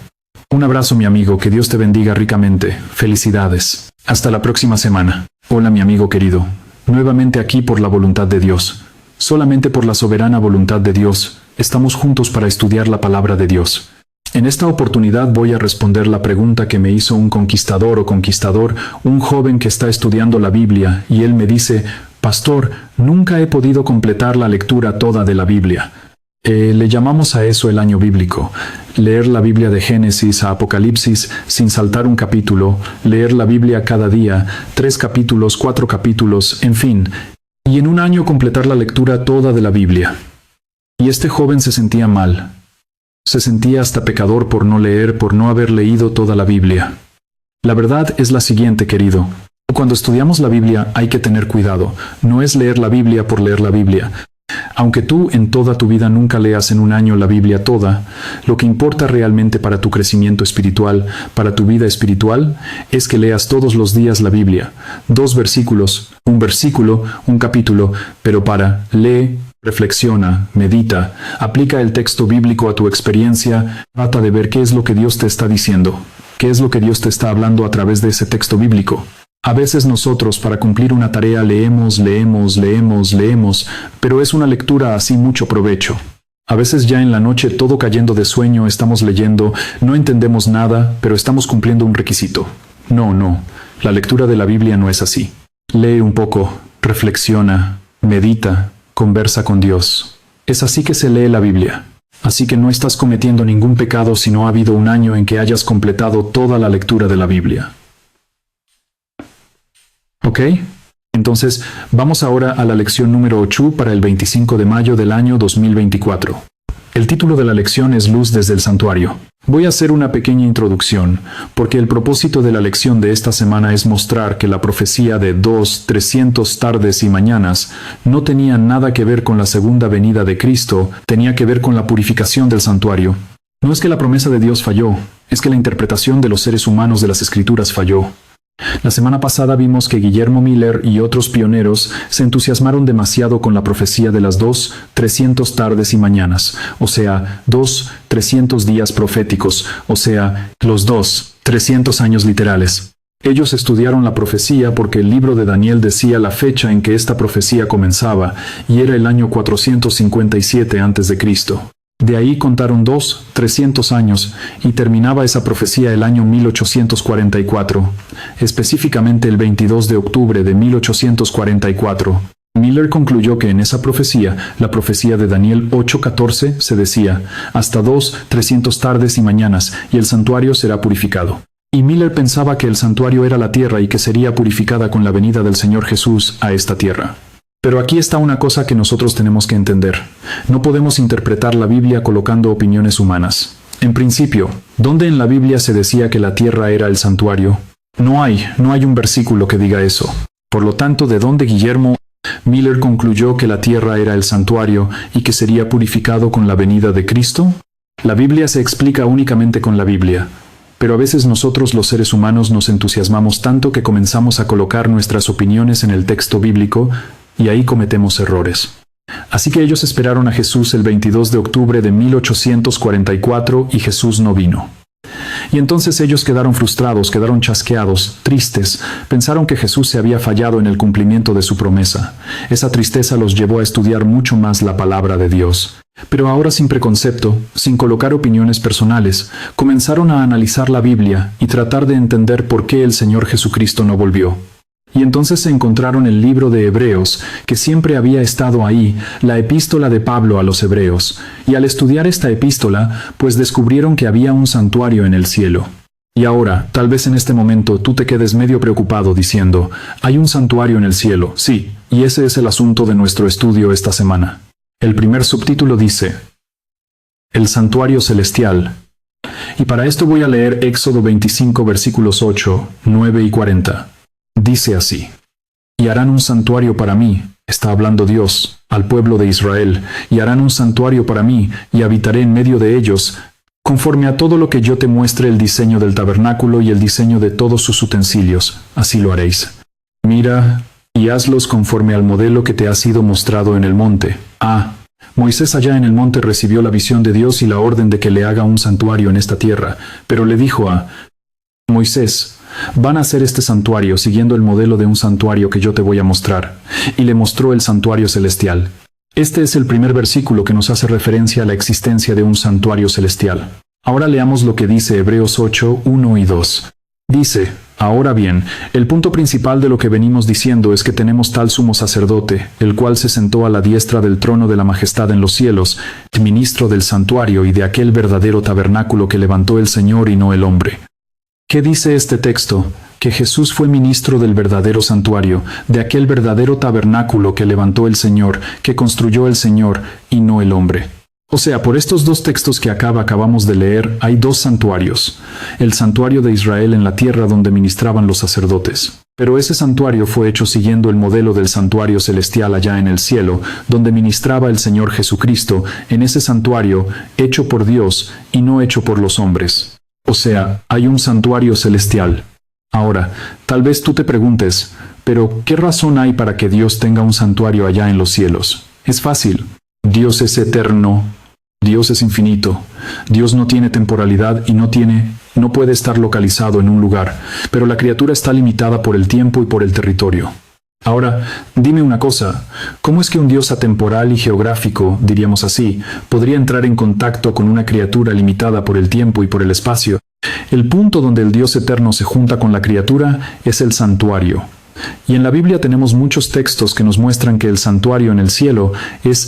Un abrazo, mi amigo, que Dios te bendiga ricamente. Felicidades. Hasta la próxima semana. Hola, mi amigo querido. Nuevamente aquí por la voluntad de Dios. Solamente por la soberana voluntad de Dios, estamos juntos para estudiar la palabra de Dios. En esta oportunidad voy a responder la pregunta que me hizo un conquistador o conquistador, un joven que está estudiando la Biblia, y él me dice, Pastor, nunca he podido completar la lectura toda de la Biblia. Le llamamos a eso el año bíblico. Leer la Biblia de Génesis a Apocalipsis sin saltar un capítulo, leer la Biblia cada día, 3 capítulos, 4 capítulos, en fin, y en un año completar la lectura toda de la Biblia. Y este joven se sentía mal. Se sentía hasta pecador por no leer, por no haber leído toda la Biblia. La verdad es la siguiente, querido. Cuando estudiamos la Biblia hay que tener cuidado. No es leer la Biblia por leer la Biblia. Aunque tú en toda tu vida nunca leas en un año la Biblia toda, lo que importa realmente para tu crecimiento espiritual, para tu vida espiritual, es que leas todos los días la Biblia. 2 versículo, un capítulo, pero lee, reflexiona, medita, aplica el texto bíblico a tu experiencia, trata de ver qué es lo que Dios te está diciendo, qué es lo que Dios te está hablando a través de ese texto bíblico. A veces nosotros, para cumplir una tarea, leemos, pero es una lectura así mucho provecho. A veces ya en la noche, todo cayendo de sueño, estamos leyendo, no entendemos nada, pero estamos cumpliendo un requisito. No, la lectura de la Biblia no es así. Lee un poco, reflexiona, medita, conversa con Dios. Es así que se lee la Biblia. Así que no estás cometiendo ningún pecado si no ha habido un año en que hayas completado toda la lectura de la Biblia. ¿Ok? Entonces, vamos ahora a la lección número 8 para el 25 de mayo del año 2024. El título de la lección es Luz desde el Santuario. Voy a hacer una pequeña introducción, porque el propósito de la lección de esta semana es mostrar que la profecía de 300 tardes y mañanas no tenía nada que ver con la segunda venida de Cristo, tenía que ver con la purificación del santuario. No es que la promesa de Dios falló, es que la interpretación de los seres humanos de las Escrituras falló. La semana pasada vimos que Guillermo Miller y otros pioneros se entusiasmaron demasiado con la profecía de las 300 tardes y mañanas, o sea, 300 días proféticos, o sea, los 300 años literales. Ellos estudiaron la profecía porque el libro de Daniel decía la fecha en que esta profecía comenzaba, y era el año 457 a.C. De ahí contaron 300 años y terminaba esa profecía el año 1844, específicamente el 22 de octubre de 1844. Miller concluyó que en esa profecía, la profecía de Daniel 8:14, se decía, hasta 300 tardes y mañanas, y el santuario será purificado. Y Miller pensaba que el santuario era la tierra y que sería purificada con la venida del Señor Jesús a esta tierra. Pero aquí está una cosa que nosotros tenemos que entender. No podemos interpretar la Biblia colocando opiniones humanas. En principio, ¿dónde en la Biblia se decía que la tierra era el santuario? No hay un versículo que diga eso. Por lo tanto, ¿de dónde Guillermo Miller concluyó que la tierra era el santuario y que sería purificado con la venida de Cristo? La Biblia se explica únicamente con la Biblia. Pero a veces nosotros los seres humanos nos entusiasmamos tanto que comenzamos a colocar nuestras opiniones en el texto bíblico, y ahí cometemos errores. Así que ellos esperaron a Jesús el 22 de octubre de 1844 y Jesús no vino. Y entonces ellos quedaron frustrados, quedaron chasqueados, tristes, pensaron que Jesús se había fallado en el cumplimiento de su promesa. Esa tristeza los llevó a estudiar mucho más la palabra de Dios. Pero ahora sin preconcepto, sin colocar opiniones personales, comenzaron a analizar la Biblia y tratar de entender por qué el Señor Jesucristo no volvió. Y entonces se encontraron el libro de Hebreos, que siempre había estado ahí, la epístola de Pablo a los Hebreos, y al estudiar esta epístola, pues descubrieron que había un santuario en el cielo. Y ahora, tal vez en este momento, tú te quedes medio preocupado diciendo, hay un santuario en el cielo, sí, y ese es el asunto de nuestro estudio esta semana. El primer subtítulo dice, el santuario celestial. Y para esto voy a leer Éxodo 25 versículos 8, 9 y 40. Dice así, y harán un santuario para mí, está hablando Dios, al pueblo de Israel, y harán un santuario para mí, y habitaré en medio de ellos, conforme a todo lo que yo te muestre el diseño del tabernáculo y el diseño de todos sus utensilios, así lo haréis. Mira, y hazlos conforme al modelo que te ha sido mostrado en el monte. Moisés allá en el monte recibió la visión de Dios y la orden de que le haga un santuario en esta tierra, pero le dijo a Moisés, van a hacer este santuario siguiendo el modelo de un santuario que yo te voy a mostrar. Y le mostró el santuario celestial. Este es el primer versículo que nos hace referencia a la existencia de un santuario celestial. Ahora leamos lo que dice Hebreos 8, 1 y 2. Dice, ahora bien, el punto principal de lo que venimos diciendo es que tenemos tal sumo sacerdote, el cual se sentó a la diestra del trono de la majestad en los cielos, ministro del santuario y de aquel verdadero tabernáculo que levantó el Señor y no el hombre. ¿Qué dice este texto? Que Jesús fue ministro del verdadero santuario, de aquel verdadero tabernáculo que levantó el Señor, que construyó el Señor, y no el hombre. O sea, por estos dos textos que acabamos de leer, hay dos santuarios. El santuario de Israel en la tierra donde ministraban los sacerdotes. Pero ese santuario fue hecho siguiendo el modelo del santuario celestial allá en el cielo, donde ministraba el Señor Jesucristo en ese santuario hecho por Dios y no hecho por los hombres. O sea, hay un santuario celestial. Ahora, tal vez tú te preguntes, pero ¿qué razón hay para que Dios tenga un santuario allá en los cielos? Es fácil. Dios es eterno. Dios es infinito. Dios no tiene temporalidad y no puede estar localizado en un lugar, pero la criatura está limitada por el tiempo y por el territorio. Ahora, dime una cosa, ¿cómo es que un Dios atemporal y geográfico, diríamos así, podría entrar en contacto con una criatura limitada por el tiempo y por el espacio? El punto donde el Dios eterno se junta con la criatura es el santuario. Y en la Biblia tenemos muchos textos que nos muestran que el santuario en el cielo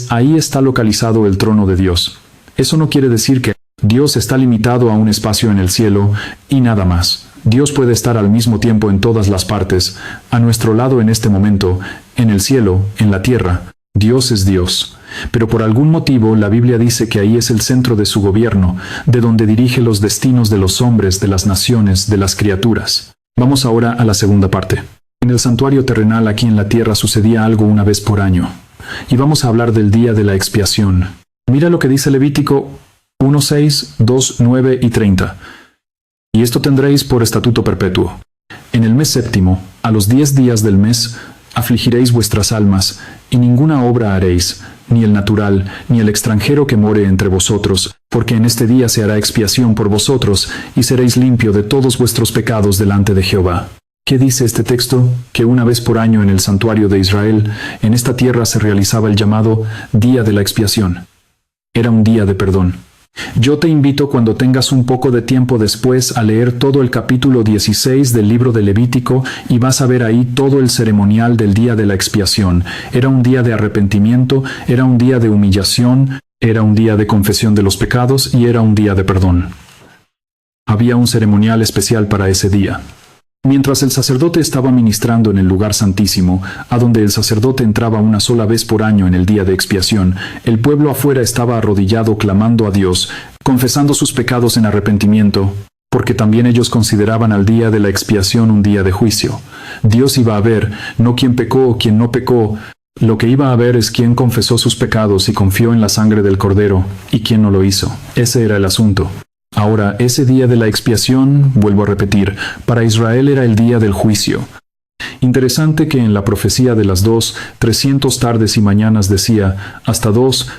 ahí está localizado el trono de Dios. Eso no quiere decir que Dios está limitado a un espacio en el cielo y nada más. Dios puede estar al mismo tiempo en todas las partes, a nuestro lado en este momento, en el cielo, en la tierra. Dios es Dios. Pero por algún motivo la Biblia dice que ahí es el centro de su gobierno, de donde dirige los destinos de los hombres, de las naciones, de las criaturas. Vamos ahora a la segunda parte. En el santuario terrenal aquí en la tierra sucedía algo una vez por año. Y vamos a hablar del día de la expiación. Mira lo que dice Levítico 1:6, 2:9 y 30. Y esto tendréis por estatuto perpetuo. En el mes séptimo, a los 10 días del mes, afligiréis vuestras almas, y ninguna obra haréis, ni el natural, ni el extranjero que more entre vosotros, porque en este día se hará expiación por vosotros, y seréis limpio de todos vuestros pecados delante de Jehová. ¿Qué dice este texto? Que una vez por año en el santuario de Israel, en esta tierra se realizaba el llamado Día de la Expiación. Era un día de perdón. Yo te invito cuando tengas un poco de tiempo después a leer todo el capítulo 16 del libro de Levítico y vas a ver ahí todo el ceremonial del día de la expiación. Era un día de arrepentimiento, era un día de humillación, era un día de confesión de los pecados y era un día de perdón. Había un ceremonial especial para ese día. Mientras el sacerdote estaba ministrando en el lugar santísimo, a donde el sacerdote entraba una sola vez por año en el día de expiación, el pueblo afuera estaba arrodillado clamando a Dios, confesando sus pecados en arrepentimiento, porque también ellos consideraban al día de la expiación un día de juicio. Dios iba a ver, no quién pecó o quién no pecó, lo que iba a ver es quién confesó sus pecados y confió en la sangre del Cordero, y quién no lo hizo. Ese era el asunto. Ahora, ese día de la expiación, vuelvo a repetir, para Israel era el día del juicio. Interesante que en la profecía de las 300 tardes y mañanas decía, hasta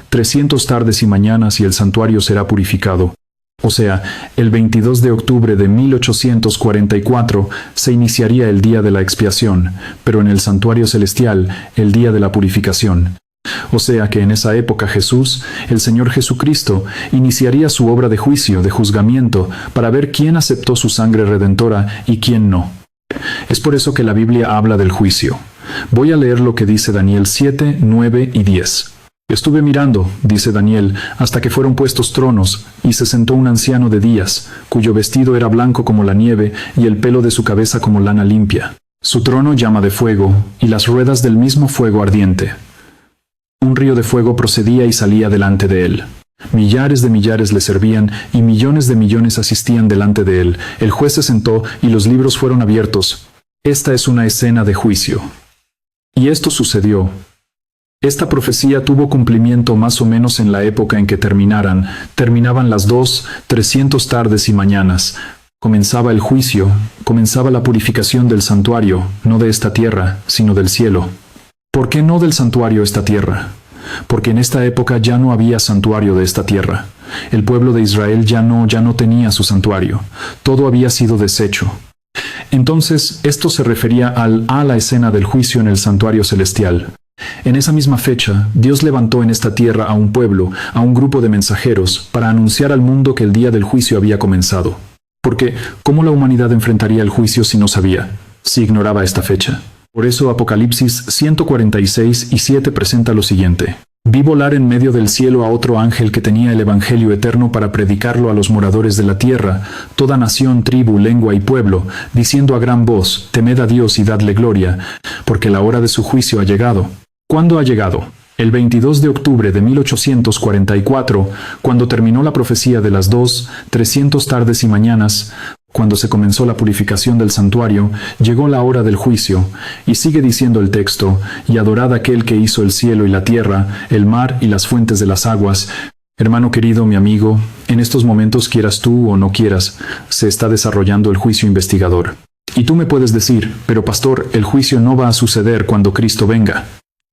300 tardes y mañanas y el santuario será purificado. O sea, el 22 de octubre de 1844 se iniciaría el día de la expiación, pero en el santuario celestial, el día de la purificación. O sea que en esa época Jesús, el Señor Jesucristo, iniciaría su obra de juicio, de juzgamiento, para ver quién aceptó su sangre redentora y quién no. Es por eso que la Biblia habla del juicio. Voy a leer lo que dice Daniel 7, 9 y 10. Estuve mirando, dice Daniel, hasta que fueron puestos tronos, y se sentó un anciano de días, cuyo vestido era blanco como la nieve, y el pelo de su cabeza como lana limpia. Su trono llama de fuego, y las ruedas del mismo fuego ardiente. Un río de fuego procedía y salía delante de él. Millares de millares le servían, y millones de millones asistían delante de él. El juez se sentó, y los libros fueron abiertos. Esta es una escena de juicio. Y esto sucedió. Esta profecía tuvo cumplimiento más o menos en la época en que terminaban las 300 tardes y mañanas. Comenzaba el juicio, comenzaba la purificación del santuario, no de esta tierra, sino del cielo. ¿Por qué no del santuario esta tierra? Porque en esta época ya no había santuario de esta tierra. El pueblo de Israel ya no tenía su santuario. Todo había sido deshecho. Entonces, esto se refería a la escena del juicio en el santuario celestial. En esa misma fecha, Dios levantó en esta tierra a un pueblo, a un grupo de mensajeros, para anunciar al mundo que el día del juicio había comenzado. Porque, ¿cómo la humanidad enfrentaría el juicio si no sabía, si ignoraba esta fecha? Por eso Apocalipsis 146:7 presenta lo siguiente. Vi volar en medio del cielo a otro ángel que tenía el Evangelio eterno para predicarlo a los moradores de la tierra, toda nación, tribu, lengua y pueblo, diciendo a gran voz, temed a Dios y dadle gloria, porque la hora de su juicio ha llegado. ¿Cuándo ha llegado? El 22 de octubre de 1844, cuando terminó la profecía de las 300 tardes y mañanas, Cuando se comenzó la purificación del santuario, llegó la hora del juicio, y sigue diciendo el texto, y adorad a aquel que hizo el cielo y la tierra, el mar y las fuentes de las aguas. Hermano querido, mi amigo, en estos momentos, quieras tú o no quieras, se está desarrollando el juicio investigador. Y tú me puedes decir, pero pastor, el juicio no va a suceder cuando Cristo venga.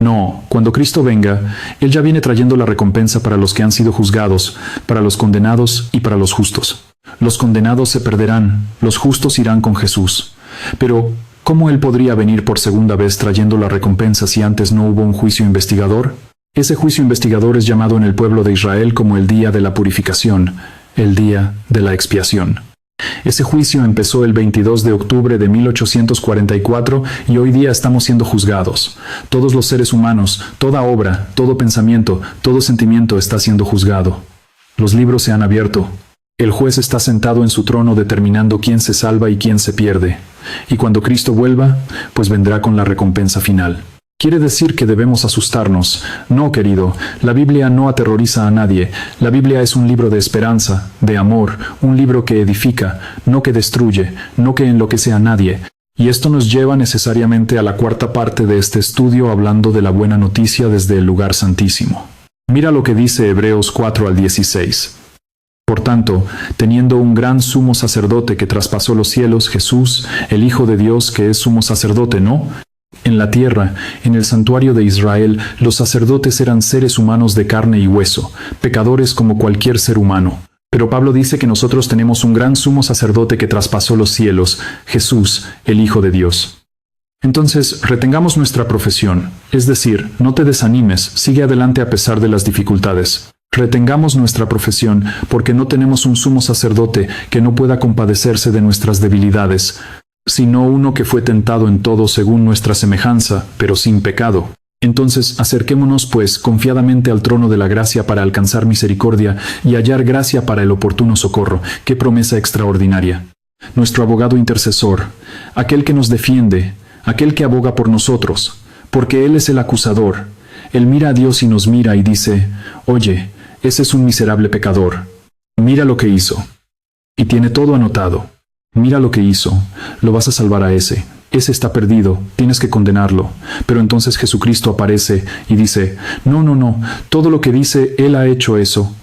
No, cuando Cristo venga, Él ya viene trayendo la recompensa para los que han sido juzgados, para los condenados y para los justos. Los condenados se perderán, los justos irán con Jesús. Pero, ¿cómo Él podría venir por segunda vez trayendo la recompensa si antes no hubo un juicio investigador? Ese juicio investigador es llamado en el pueblo de Israel como el día de la purificación, el día de la expiación. Ese juicio empezó el 22 de octubre de 1844 y hoy día estamos siendo juzgados. Todos los seres humanos, toda obra, todo pensamiento, todo sentimiento está siendo juzgado. Los libros se han abierto. El juez está sentado en su trono determinando quién se salva y quién se pierde. Y cuando Cristo vuelva, pues vendrá con la recompensa final. ¿Quiere decir que debemos asustarnos? No, querido, la Biblia no aterroriza a nadie. La Biblia es un libro de esperanza, de amor, un libro que edifica, no que destruye, no que enloquece a nadie. Y esto nos lleva necesariamente a la cuarta parte de este estudio hablando de la buena noticia desde el lugar santísimo. Mira lo que dice Hebreos 4 al 16. Por tanto, teniendo un gran sumo sacerdote que traspasó los cielos, Jesús, el Hijo de Dios, que es sumo sacerdote, ¿no? En la tierra, en el santuario de Israel, los sacerdotes eran seres humanos de carne y hueso, pecadores como cualquier ser humano. Pero Pablo dice que nosotros tenemos un gran sumo sacerdote que traspasó los cielos, Jesús, el Hijo de Dios. Entonces, retengamos nuestra profesión, es decir, no te desanimes, sigue adelante a pesar de las dificultades. Retengamos nuestra profesión, porque no tenemos un sumo sacerdote que no pueda compadecerse de nuestras debilidades, sino uno que fue tentado en todo según nuestra semejanza, pero sin pecado. Entonces acerquémonos pues confiadamente al trono de la gracia para alcanzar misericordia y hallar gracia para el oportuno socorro. ¡Qué promesa extraordinaria! Nuestro abogado intercesor, aquel que nos defiende, aquel que aboga por nosotros, porque Él es el acusador. Él mira a Dios y nos mira y dice, oye, ese es un miserable pecador. Mira lo que hizo. Y tiene todo anotado. Mira lo que hizo, lo vas a salvar a ese está perdido, tienes que condenarlo. Pero entonces Jesucristo aparece y dice, no, todo lo que dice, Él ha hecho eso,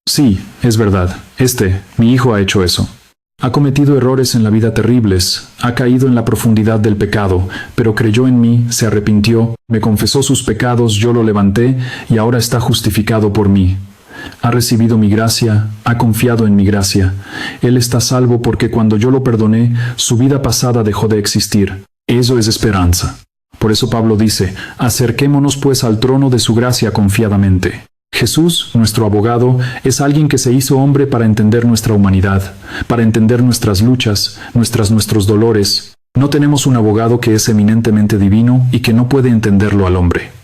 Sí, es verdad, mi hijo ha hecho eso. Ha cometido errores en la vida terribles, ha caído en la profundidad del pecado, pero creyó en mí, se arrepintió, me confesó sus pecados, yo lo levanté y ahora está justificado por mí. Ha recibido mi gracia, ha confiado en mi gracia. Él está salvo porque cuando yo lo perdoné, su vida pasada dejó de existir. Eso es esperanza. Por eso Pablo dice, acerquémonos pues al trono de su gracia confiadamente. Jesús, nuestro abogado, es alguien que se hizo hombre para entender nuestra humanidad, para entender nuestras luchas, nuestros dolores. No tenemos un abogado que es eminentemente divino y que no puede entenderlo al hombre.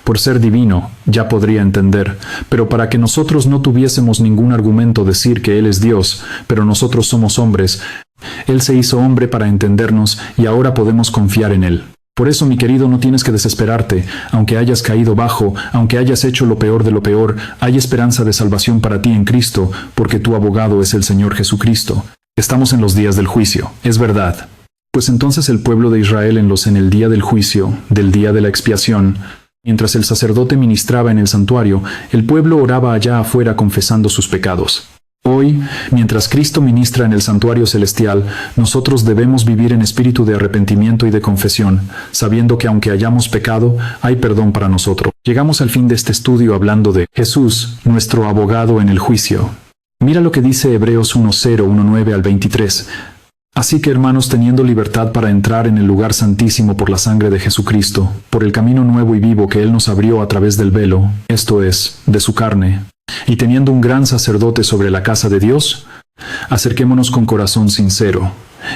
Por ser divino, ya podría entender, pero para que nosotros no tuviésemos ningún argumento decir que Él es Dios, pero nosotros somos hombres, Él se hizo hombre para entendernos y ahora podemos confiar en Él. Por eso, mi querido, no tienes que desesperarte, aunque hayas caído bajo, aunque hayas hecho lo peor de lo peor, hay esperanza de salvación para ti en Cristo, porque tu abogado es el Señor Jesucristo. Estamos en los días del juicio, es verdad. Pues entonces el pueblo de Israel en el día del juicio, del día de la expiación, mientras el sacerdote ministraba en el santuario, el pueblo oraba allá afuera confesando sus pecados. Hoy, mientras Cristo ministra en el santuario celestial, nosotros debemos vivir en espíritu de arrepentimiento y de confesión, sabiendo que aunque hayamos pecado, hay perdón para nosotros. Llegamos al fin de este estudio hablando de Jesús, nuestro abogado en el juicio. Mira lo que dice Hebreos 1:0, 1:9 al 23. Así que, hermanos, teniendo libertad para entrar en el lugar santísimo por la sangre de Jesucristo, por el camino nuevo y vivo que Él nos abrió a través del velo, esto es, de su carne, y teniendo un gran sacerdote sobre la casa de Dios, acerquémonos con corazón sincero,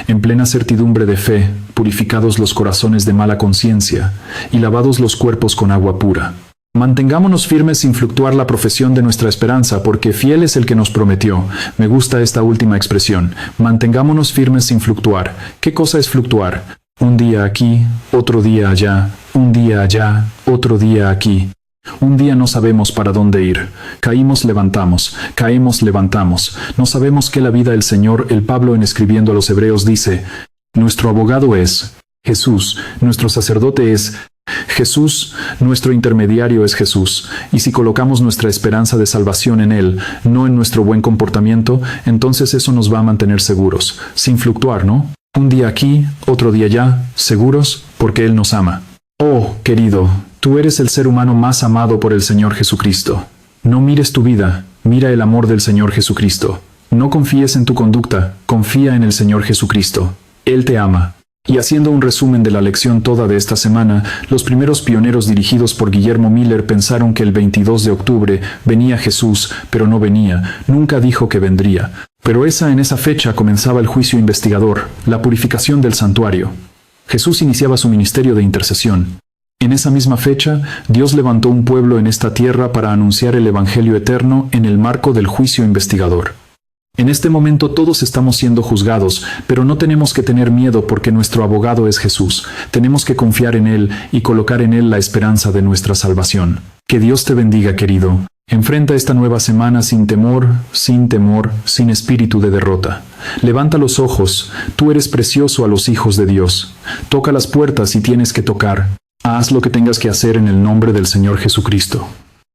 en plena certidumbre de fe, purificados los corazones de mala conciencia, y lavados los cuerpos con agua pura. Mantengámonos firmes sin fluctuar la profesión de nuestra esperanza, porque fiel es el que nos prometió. Me gusta esta última expresión. Mantengámonos firmes sin fluctuar. ¿Qué cosa es fluctuar? Un día aquí, otro día allá, un día allá, otro día aquí. Un día no sabemos para dónde ir. Caímos, levantamos, caemos, levantamos. No sabemos qué la vida el Señor, el Pablo en escribiendo a los Hebreos dice, nuestro abogado es Jesús, nuestro sacerdote es Jesús, nuestro intermediario es Jesús, y si colocamos nuestra esperanza de salvación en Él, no en nuestro buen comportamiento, entonces eso nos va a mantener seguros, sin fluctuar, ¿no? Un día aquí, otro día allá, seguros, porque Él nos ama. Oh, querido, tú eres el ser humano más amado por el Señor Jesucristo. No mires tu vida, mira el amor del Señor Jesucristo. No confíes en tu conducta, confía en el Señor Jesucristo. Él te ama. Y haciendo un resumen de la lección toda de esta semana, los primeros pioneros dirigidos por Guillermo Miller pensaron que el 22 de octubre venía Jesús, pero no venía, nunca dijo que vendría. Pero en esa fecha comenzaba el juicio investigador, la purificación del santuario. Jesús iniciaba su ministerio de intercesión. En esa misma fecha, Dios levantó un pueblo en esta tierra para anunciar el Evangelio eterno en el marco del juicio investigador. En este momento todos estamos siendo juzgados, pero no tenemos que tener miedo porque nuestro abogado es Jesús. Tenemos que confiar en Él y colocar en Él la esperanza de nuestra salvación. Que Dios te bendiga, querido. Enfrenta esta nueva semana sin temor, sin espíritu de derrota. Levanta los ojos, tú eres precioso a los hijos de Dios. Toca las puertas si tienes que tocar. Haz lo que tengas que hacer en el nombre del Señor Jesucristo.